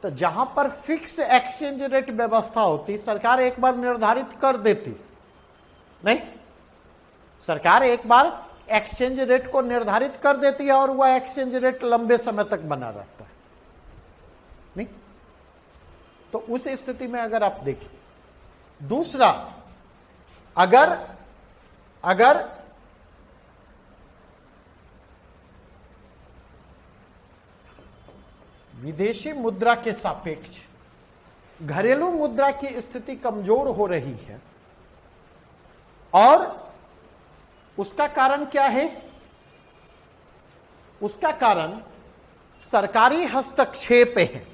तो जहां पर फिक्स एक्सचेंज रेट व्यवस्था होती, सरकार एक बार निर्धारित कर देती, नहीं, सरकार एक बार एक्सचेंज रेट को निर्धारित कर देती है और वह एक्सचेंज रेट लंबे समय तक बना रहता है। नहीं, तो उस स्थिति में अगर आप देखें। दूसरा, अगर विदेशी मुद्रा के सापेक्ष घरेलू मुद्रा की स्थिति कमजोर हो रही है और उसका कारण क्या है? उसका कारण सरकारी हस्तक्षेप है।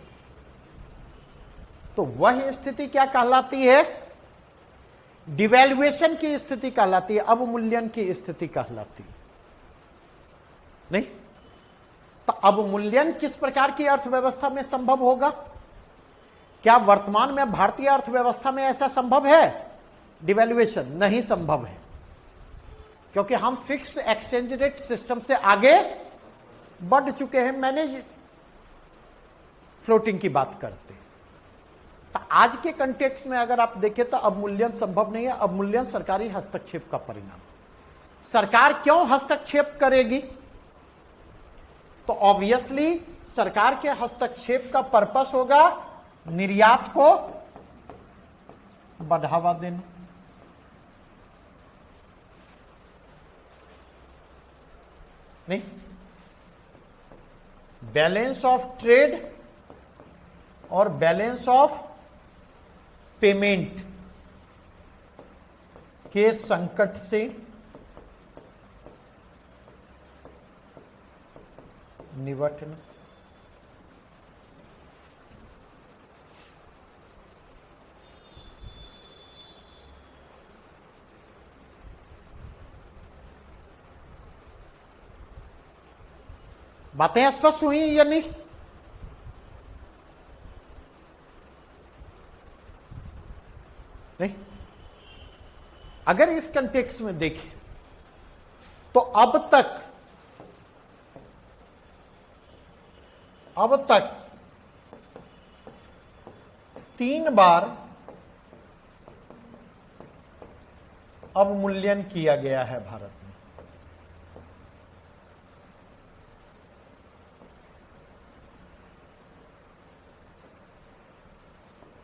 तो वह स्थिति क्या कहलाती है? डिवैल्यूएशन की स्थिति कहलाती है, अवमूल्यन की स्थिति कहलाती है। नहीं तो अवमूल्यन किस प्रकार की अर्थव्यवस्था में संभव होगा? क्या वर्तमान में भारतीय अर्थव्यवस्था में ऐसा संभव है? डिवैल्यूएशन नहीं संभव है, क्योंकि हम फिक्स एक्सचेंज रेट सिस्टम से आगे बढ़ चुके हैं। मैनेज फ्लोटिंग की बात करते हैं। तो आज के कंटेक्स्ट में अगर आप देखें तो अवमूल्यन संभव नहीं है। अवमूल्यन सरकारी हस्तक्षेप का परिणाम। सरकार क्यों हस्तक्षेप करेगी? तो ऑब्वियसली सरकार के हस्तक्षेप का पर्पस होगा निर्यात को बढ़ावा देना। नहीं, बैलेंस ऑफ ट्रेड और बैलेंस ऑफ पेमेंट के संकट से निपटना। बातें स्पष्ट हुई या नहीं? नहीं, अगर इस कंटेक्स्ट में देखें तो अब तक 3 बार अवमूल्यन किया गया है भारत में।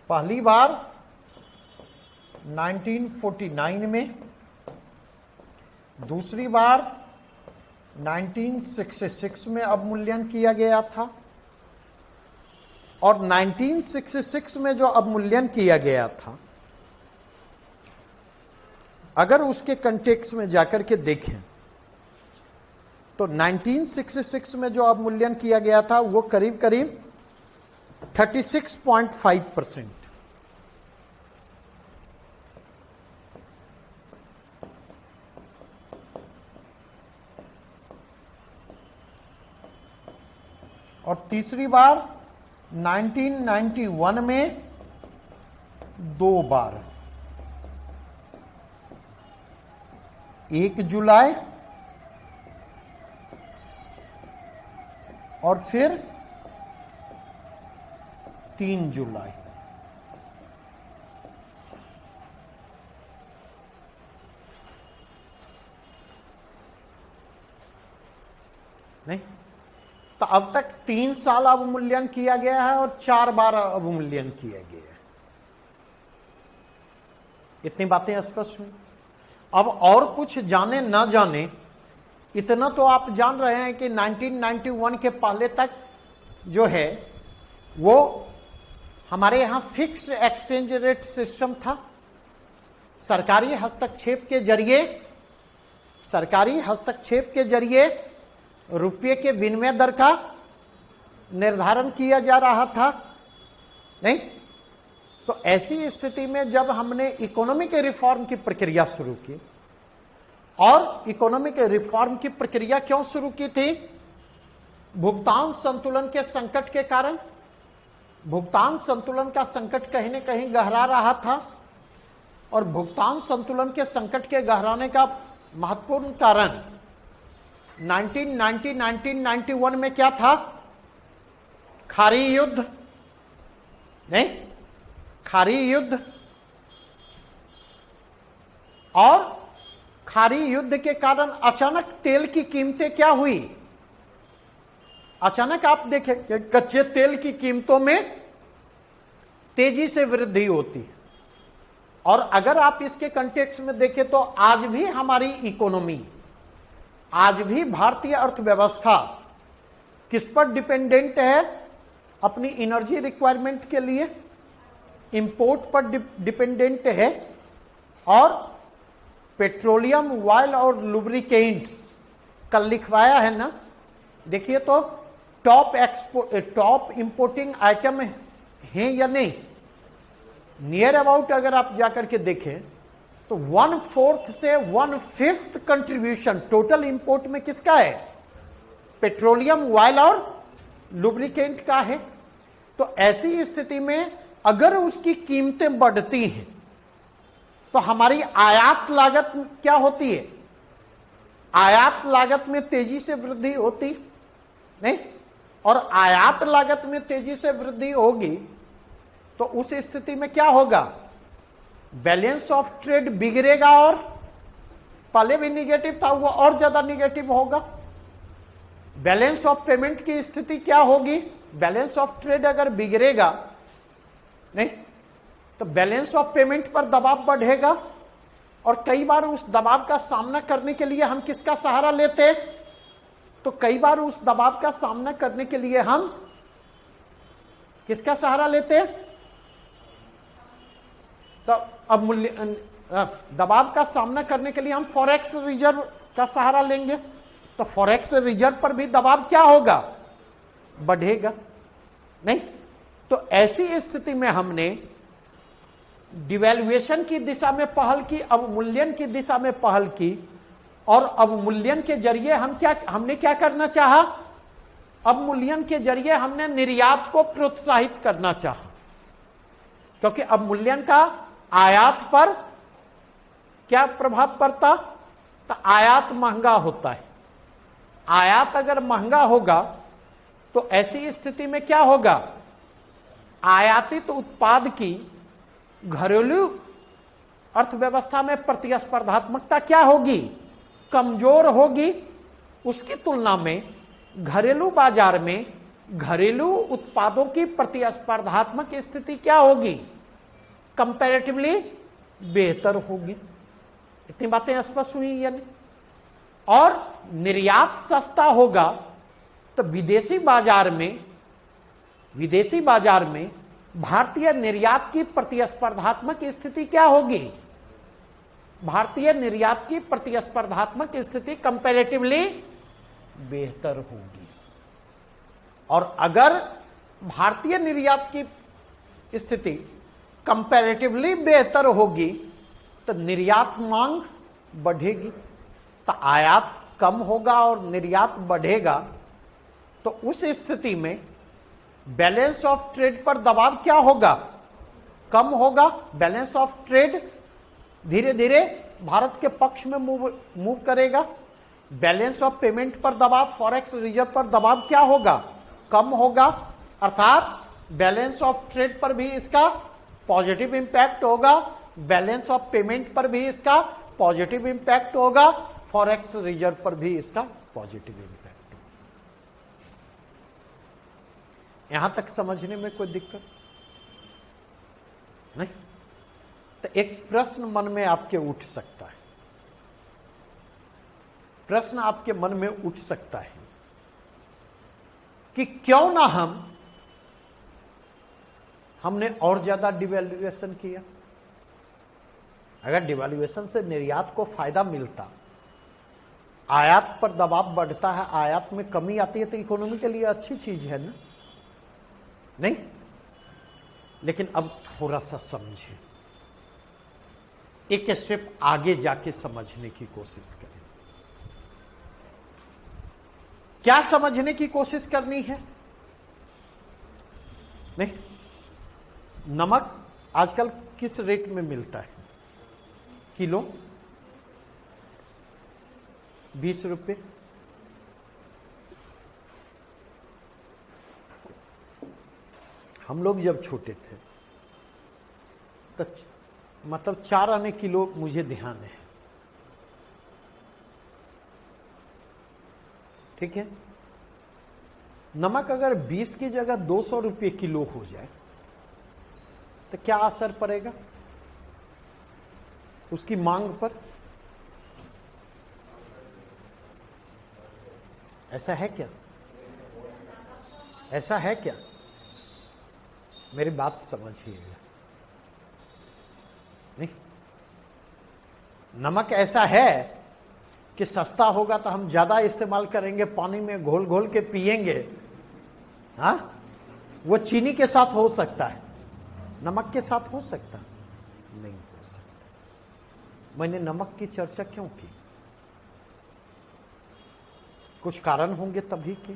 पहली बार 1949 में, दूसरी बार 1966 में अवमूल्यन किया गया था, और 1966 में जो अवमूल्यन किया गया था, अगर उसके कंटेक्स्ट में जाकर के देखें तो 1966 में जो अवमूल्यन किया गया था वो करीब करीब 36.5%। और तीसरी बार 1991 में 2 बार, 1 जुलाई और फिर 3 जुलाई। नहीं तो अब तक 3 साल अवमूल्यन किया गया है और 4 बार अवमूल्यन किया गया है। इतनी बातें स्पष्ट हुई। अब और कुछ जाने ना जाने, इतना तो आप जान रहे हैं कि 1991 के पहले तक जो है वो हमारे यहां फिक्स्ड एक्सचेंज रेट सिस्टम था। सरकारी हस्तक्षेप के जरिए रुपये के विनिमय दर का निर्धारण किया जा रहा था। नहीं तो ऐसी स्थिति में जब हमने इकोनॉमिक रिफॉर्म की प्रक्रिया शुरू की, और इकोनॉमिक रिफॉर्म की प्रक्रिया क्यों शुरू की थी? भुगतान संतुलन के संकट के कारण। भुगतान संतुलन का संकट कहीं न कहीं गहरा रहा था, और भुगतान संतुलन के संकट के गहराने का महत्वपूर्ण कारण 1991 में क्या था? खाड़ी युद्ध। नहीं, खाड़ी युद्ध। और खाड़ी युद्ध के कारण अचानक तेल की कीमतें क्या हुई? अचानक आप देखें कि कच्चे तेल की कीमतों में तेजी से वृद्धि होती है। और अगर आप इसके कंटेक्स्ट में देखें तो आज भी हमारी इकोनॉमी, आज भी भारतीय अर्थव्यवस्था किस पर डिपेंडेंट है? अपनी एनर्जी रिक्वायरमेंट के लिए इंपोर्ट पर डिपेंडेंट है, और पेट्रोलियम, ऑयल और लुब्रिकेंट्स कल लिखवाया है ना, देखिए तो टॉप इंपोर्टिंग आइटम है या नहीं? नियर अबाउट अगर आप जाकर के देखें तो 1/4 से 1/5 कंट्रीब्यूशन टोटल इंपोर्ट में किसका है? पेट्रोलियम, ऑयल और लुब्रिकेंट का है। तो ऐसी स्थिति में अगर उसकी कीमतें बढ़ती हैं तो हमारी आयात लागत क्या होती है? आयात लागत में तेजी से वृद्धि होती नहीं, और आयात लागत में तेजी से वृद्धि होगी तो उस स्थिति में क्या होगा? बैलेंस ऑफ ट्रेड बिगड़ेगा, और पहले भी निगेटिव था वो और ज्यादा निगेटिव होगा। बैलेंस ऑफ पेमेंट की स्थिति क्या होगी? बैलेंस ऑफ ट्रेड अगर बिगड़ेगा नहीं तो बैलेंस ऑफ पेमेंट पर दबाव बढ़ेगा, और कई बार उस दबाव का सामना करने के लिए हम किसका सहारा लेते हैं? तो कई बार उस दबाव का सामना करने के लिए हम किसका सहारा लेते हैं? तो अब दबाव का सामना करने के लिए हम फॉरेक्स रिजर्व का सहारा लेंगे, तो फॉरेक्स रिजर्व पर भी दबाव क्या होगा? बढ़ेगा नहीं। तो ऐसी स्थिति में हमने डिवैल्यूएशन की दिशा में पहल की, अवमूल्यन की दिशा में पहल की, और अवमूल्यन के जरिए हमने क्या करना चाहा? अवमूल्यन के जरिए हमने निर्यात को प्रोत्साहित करना चाहा, क्योंकि अवमूल्यन का आयात पर क्या प्रभाव पड़ता? तो आयात महंगा होता है। आयात अगर महंगा होगा तो ऐसी स्थिति में क्या होगा? आयातित उत्पाद की घरेलू अर्थव्यवस्था में प्रतिस्पर्धात्मकता क्या होगी? कमजोर होगी। उसकी तुलना में घरेलू बाजार में घरेलू उत्पादों की प्रतिस्पर्धात्मक स्थिति क्या होगी? कंपैरेटिवली बेहतर होगी। इतनी बातें स्पष्ट हुई यानी। और निर्यात सस्ता होगा तो विदेशी बाजार में भारतीय निर्यात की प्रतिस्पर्धात्मक स्थिति क्या होगी? भारतीय निर्यात की प्रतिस्पर्धात्मक स्थिति कंपैरेटिवली बेहतर होगी। और अगर भारतीय निर्यात की स्थिति कंपैरेटिवली बेहतर होगी तो निर्यात मांग बढ़ेगी, तो आयात कम होगा और निर्यात बढ़ेगा। तो उस स्थिति में बैलेंस ऑफ ट्रेड पर दबाव क्या होगा? कम होगा। बैलेंस ऑफ ट्रेड धीरे धीरे भारत के पक्ष में मूव करेगा। बैलेंस ऑफ पेमेंट पर दबाव, फॉरेक्स रिजर्व पर दबाव क्या होगा? कम होगा। अर्थात बैलेंस ऑफ ट्रेड पर भी इसका पॉजिटिव इंपैक्ट होगा, बैलेंस ऑफ पेमेंट पर भी इसका पॉजिटिव इंपैक्ट होगा, फॉरेक्स रिजर्व पर भी इसका पॉजिटिव इंपैक्ट होगा। यहां तक समझने में कोई दिक्कत नहीं? तो एक प्रश्न मन में आपके उठ सकता है, प्रश्न आपके मन में उठ सकता है कि क्यों ना हमने और ज्यादा डिवैल्यूएशन किया। अगर डिवैल्यूएशन से निर्यात को फायदा मिलता, आयात पर दबाव बढ़ता है, आयात में कमी आती है, तो इकोनॉमी के लिए अच्छी चीज है ना? नहीं? लेकिन अब थोड़ा सा समझें, एक स्टेप आगे जाके समझने की कोशिश करें। क्या समझने की कोशिश करनी है? नहीं, नमक आजकल किस रेट में मिलता है? किलो 20 रुपये। हम लोग जब छोटे थे तो मतलब 4 आने किलो मुझे ध्यान है, ठीक है। नमक अगर 20 की जगह 200 रुपये किलो हो जाए तो क्या असर पड़ेगा उसकी मांग पर? ऐसा है क्या? ऐसा है क्या? मेरी बात समझिएगा। नहीं, नमक ऐसा है कि सस्ता होगा तो हम ज्यादा इस्तेमाल करेंगे, पानी में घोल घोल के पिएंगे। हाँ, वो चीनी के साथ हो सकता है, नमक के साथ हो सकता? नहीं हो सकता। मैंने नमक की चर्चा क्यों की? कुछ कारण होंगे तभी के।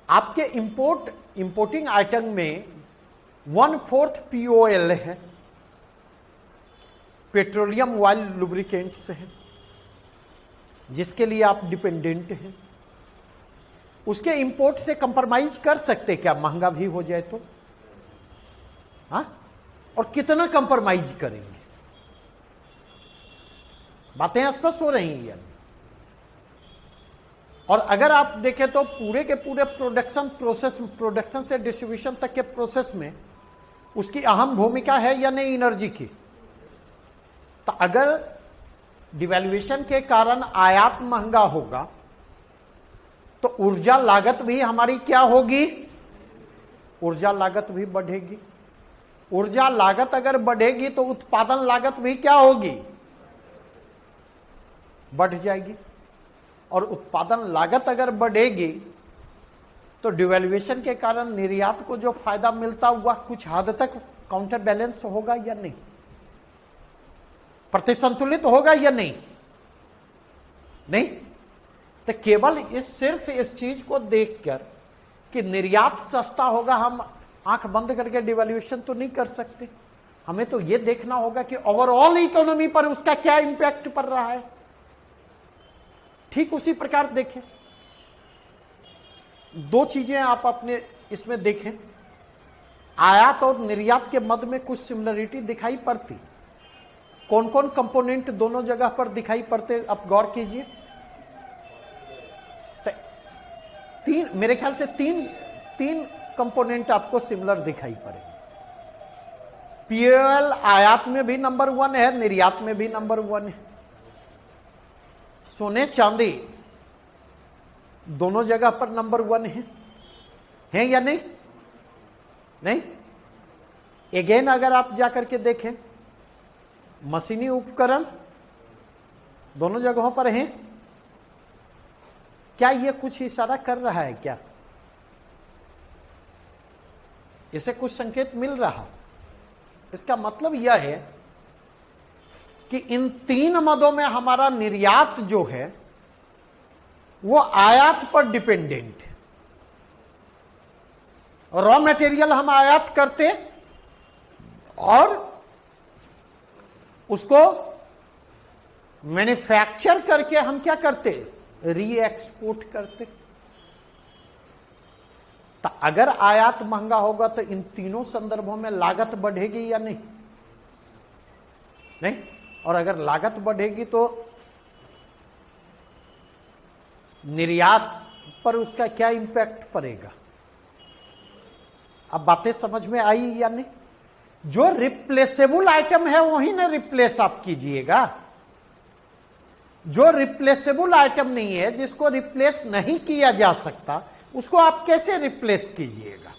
आपके इंपोर्टिंग आइटम में 1/4 POL है, पेट्रोलियम ऑयल लुब्रिकेंट्स है, जिसके लिए आप डिपेंडेंट हैं। उसके इंपोर्ट से कंप्रोमाइज कर सकते क्या? महंगा भी हो जाए तो? हाँ, और कितना कंप्रोमाइज करेंगे? बातें स्पष्ट हो रही हैं यानी। और अगर आप देखें तो पूरे के पूरे प्रोडक्शन से डिस्ट्रीब्यूशन तक के प्रोसेस में उसकी अहम भूमिका है या नहीं एनर्जी की? तो अगर डिवैल्यूएशन के कारण आयात महंगा होगा तो ऊर्जा लागत भी हमारी क्या होगी? ऊर्जा लागत भी बढ़ेगी। ऊर्जा लागत अगर बढ़ेगी तो उत्पादन लागत भी क्या होगी? बढ़ जाएगी। और उत्पादन लागत अगर बढ़ेगी तो डिवैल्यूएशन के कारण निर्यात को जो फायदा मिलता हुआ कुछ हद तक काउंटर बैलेंस होगा या नहीं? प्रतिसंतुलित होगा या नहीं? नहीं। तो केवल सिर्फ इस चीज को देखकर कि निर्यात सस्ता होगा हम आंख बंद करके डिवैल्यूएशन तो नहीं कर सकते। हमें तो यह देखना होगा कि ओवरऑल इकोनॉमी पर उसका क्या इंपैक्ट पड़ रहा है। ठीक उसी प्रकार देखें, दो चीजें आप अपने इसमें देखें, आयात और निर्यात के मध्य में कुछ सिमिलरिटी दिखाई पड़ती। कौन कौन कंपोनेंट दोनों जगह पर दिखाई पड़ते, आप गौर कीजिए। मेरे ख्याल से तीन कंपोनेंट आपको सिमिलर दिखाई पड़े। पीएल आयात में भी नंबर 1 है, निर्यात में भी नंबर 1 है। सोने चांदी दोनों जगह पर नंबर 1 है या नहीं? नहीं। अगेन अगर आप जाकर के देखें, मशीनी उपकरण दोनों जगहों पर हैं। क्या यह कुछ इशारा कर रहा है? क्या इसे कुछ संकेत मिल रहा? इसका मतलब यह है कि इन 3 मदों में हमारा निर्यात जो है वो आयात पर डिपेंडेंट है। रॉ मटेरियल हम आयात करते और उसको मैन्युफैक्चर करके हम क्या करते? री एक्सपोर्ट करते। तो अगर आयात महंगा होगा तो इन तीनों संदर्भों में लागत बढ़ेगी या नहीं? नहीं। और अगर लागत बढ़ेगी तो निर्यात पर उसका क्या इंपैक्ट पड़ेगा? अब बातें समझ में आई या नहीं? जो रिप्लेसेबल आइटम है वही ना रिप्लेस आप कीजिएगा। जो रिप्लेसेबल आइटम नहीं है, जिसको रिप्लेस नहीं किया जा सकता, उसको आप कैसे रिप्लेस कीजिएगा?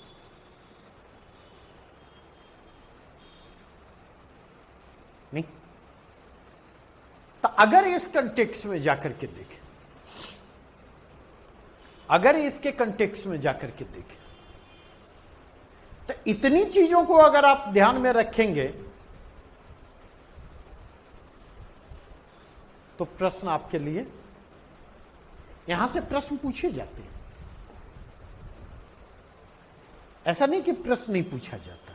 नहीं। तो अगर इस कंटेक्स्ट में जाकर के देखें, अगर इसके कंटेक्स्ट में जाकर के देखें, तो इतनी चीजों को अगर आप ध्यान में रखेंगे तो प्रश्न आपके लिए यहां से प्रश्न पूछे जाते हैं। ऐसा नहीं कि प्रश्न नहीं पूछा जाता।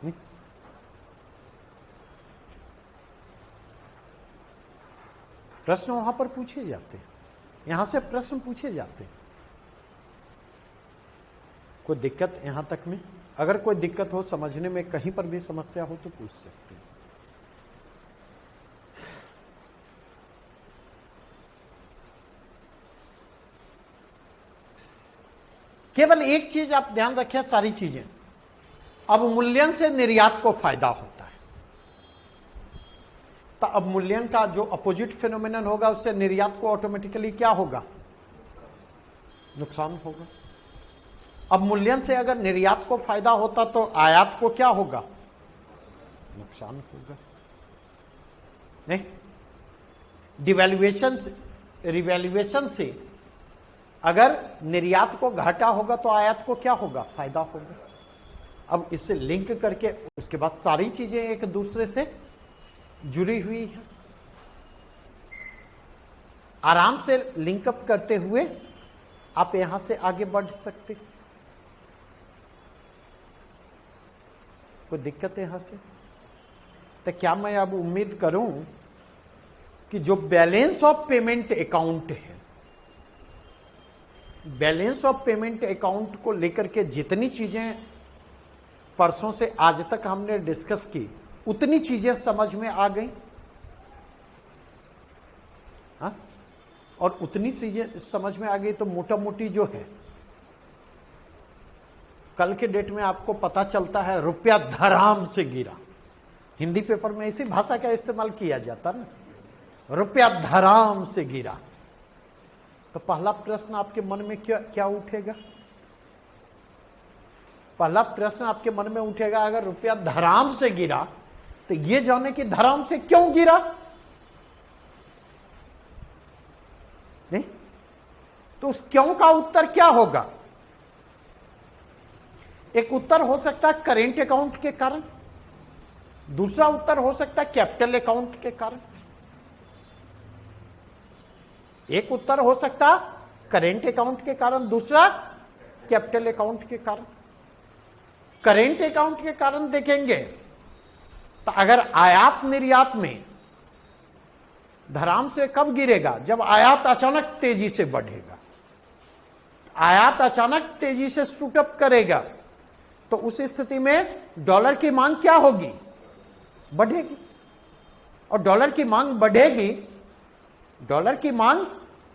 नहीं? प्रश्न वहां पर पूछे जाते हैं, यहां से प्रश्न पूछे जाते हैं। कोई दिक्कत यहां तक में? अगर कोई दिक्कत हो, समझने में कहीं पर भी समस्या हो तो पूछ सकते हैं। केवल एक चीज आप ध्यान रखें, सारी चीजें अवमूल्यन से निर्यात को फायदा होता है। तो अवमूल्यन का जो अपोजिट फिनोमिनन होगा उससे निर्यात को ऑटोमेटिकली क्या होगा? नुकसान होगा। अवमूल्यन से अगर निर्यात को फायदा होता तो आयात को क्या होगा? नुकसान होगा। नहीं। डिवैल्यूएशन रिवैल्यूएशन से अगर निर्यात को घाटा होगा तो आयात को क्या होगा, फायदा होगा। अब इससे लिंक करके उसके बाद सारी चीजें एक दूसरे से जुड़ी हुई है। आराम से लिंकअप करते हुए आप यहां से आगे बढ़ सकते। कोई दिक्कत है यहां से? तो क्या मैं अब उम्मीद करूं कि जो बैलेंस ऑफ पेमेंट अकाउंट है, बैलेंस ऑफ पेमेंट अकाउंट को लेकर के जितनी चीजें परसों से आज तक हमने डिस्कस की, उतनी चीजें समझ में आ गई। हाँ, और उतनी चीजें समझ में आ गई तो मोटा मोटी जो है, कल के डेट में आपको पता चलता है रुपया धड़ाम से गिरा। हिंदी पेपर में इसी भाषा का इस्तेमाल किया जाता ना, रुपया धड़ाम से गिरा। तो पहला प्रश्न आपके मन में क्या उठेगा? पहला प्रश्न आपके मन में उठेगा, अगर रुपया धड़ाम से गिरा तो ये जाने कि धड़ाम से क्यों गिरा। नहीं तो उस क्यों का उत्तर क्या होगा? एक उत्तर हो सकता है करेंट अकाउंट के कारण, दूसरा उत्तर हो सकता है कैपिटल अकाउंट के कारण। एक उत्तर हो सकता करेंट अकाउंट के कारण, दूसरा कैपिटल अकाउंट के कारण। करेंट अकाउंट के कारण देखेंगे तो अगर आयात निर्यात में धड़ाम से कब गिरेगा? जब आयात अचानक तेजी से बढ़ेगा। आयात अचानक तेजी से शूट अप करेगा तो उस स्थिति में डॉलर की मांग क्या होगी? बढ़ेगी। और डॉलर की मांग बढ़ेगी, डॉलर की मांग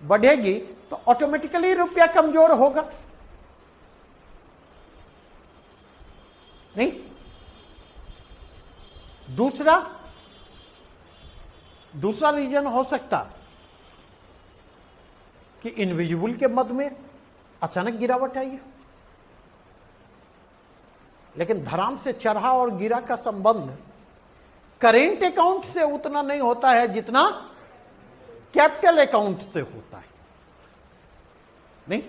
बढ़ेगी तो ऑटोमेटिकली रुपया कमजोर होगा। नहीं, दूसरा रीजन हो सकता कि इनविजिबल के मद में अचानक गिरावट आई है। लेकिन धड़ाम से चढ़ा और गिरा का संबंध करेंट अकाउंट से उतना नहीं होता है जितना कैपिटल अकाउंट से होता है। नहीं,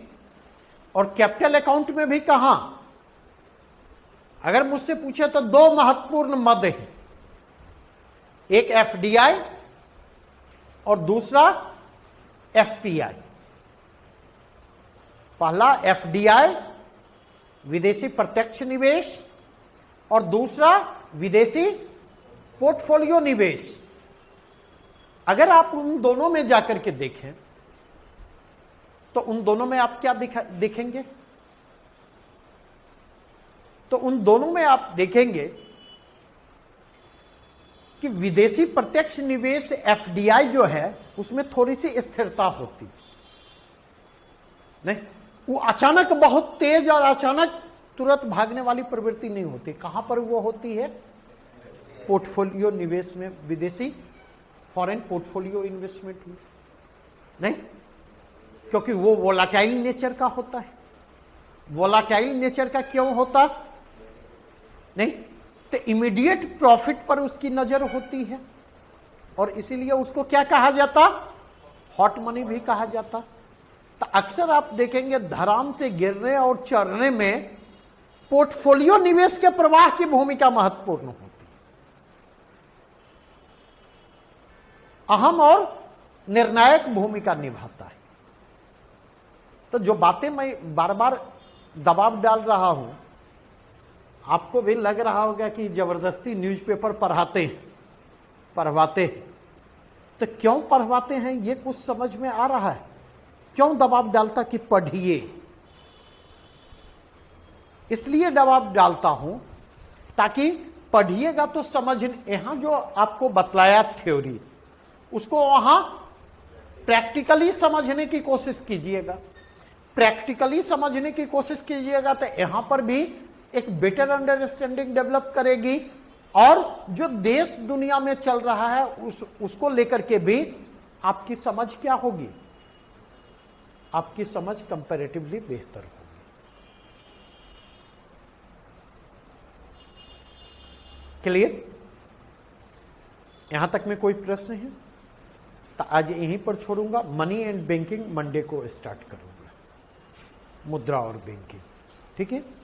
और कैपिटल अकाउंट में भी कहां, अगर मुझसे पूछे तो दो महत्वपूर्ण मद हैं, एक एफडीआई और दूसरा एफपीआई। पहला एफडीआई विदेशी प्रत्यक्ष निवेश और दूसरा विदेशी पोर्टफोलियो निवेश। अगर आप उन दोनों में जाकर के देखें तो उन दोनों में आप क्या देखेंगे? तो उन दोनों में आप देखेंगे कि विदेशी प्रत्यक्ष निवेश एफडीआई जो है उसमें थोड़ी सी स्थिरता होती नहीं, वो अचानक बहुत तेज और अचानक तुरंत भागने वाली प्रवृत्ति नहीं होती। कहां पर वो होती है? पोर्टफोलियो निवेश में, विदेशी फॉरेन पोर्टफोलियो इन्वेस्टमेंट में। नहीं, क्योंकि वो वोलाटाइल नेचर का होता है। वोलाटाइल नेचर का क्यों होता? नहीं तो इमीडिएट प्रॉफिट पर उसकी नजर होती है और इसीलिए उसको क्या कहा जाता? हॉट मनी भी कहा जाता। तो अक्सर आप देखेंगे धड़ाम से गिरने और चढ़ने में पोर्टफोलियो निवेश के प्रवाह की भूमिका महत्वपूर्ण होती है, अहम और निर्णायक भूमिका निभाता है। तो जो बातें मैं बार बार दबाव डाल रहा हूं, आपको भी लग रहा होगा कि जबरदस्ती न्यूज़पेपर पढ़वाते हैं। तो क्यों पढ़वाते हैं ये कुछ समझ में आ रहा है? क्यों दबाव डालता कि पढ़िए? इसलिए दबाव डालता हूं ताकि पढ़िएगा तो समझ, यहां जो आपको बतलाया थ्योरी उसको वहां प्रैक्टिकली समझने की कोशिश कीजिएगा। प्रैक्टिकली समझने की कोशिश कीजिएगा तो यहां पर भी एक बेटर अंडरस्टैंडिंग डेवलप करेगी और जो देश दुनिया में चल रहा है उसको लेकर के भी आपकी समझ क्या होगी? आपकी समझ कंपैरेटिवली बेहतर होगी। क्लियर? यहां तक में कोई प्रश्न है तो आज यहीं पर छोड़ूंगा। मनी एंड बैंकिंग मंडे को स्टार्ट करूंगा। मुद्रा और बैंकिंग। ठीक है।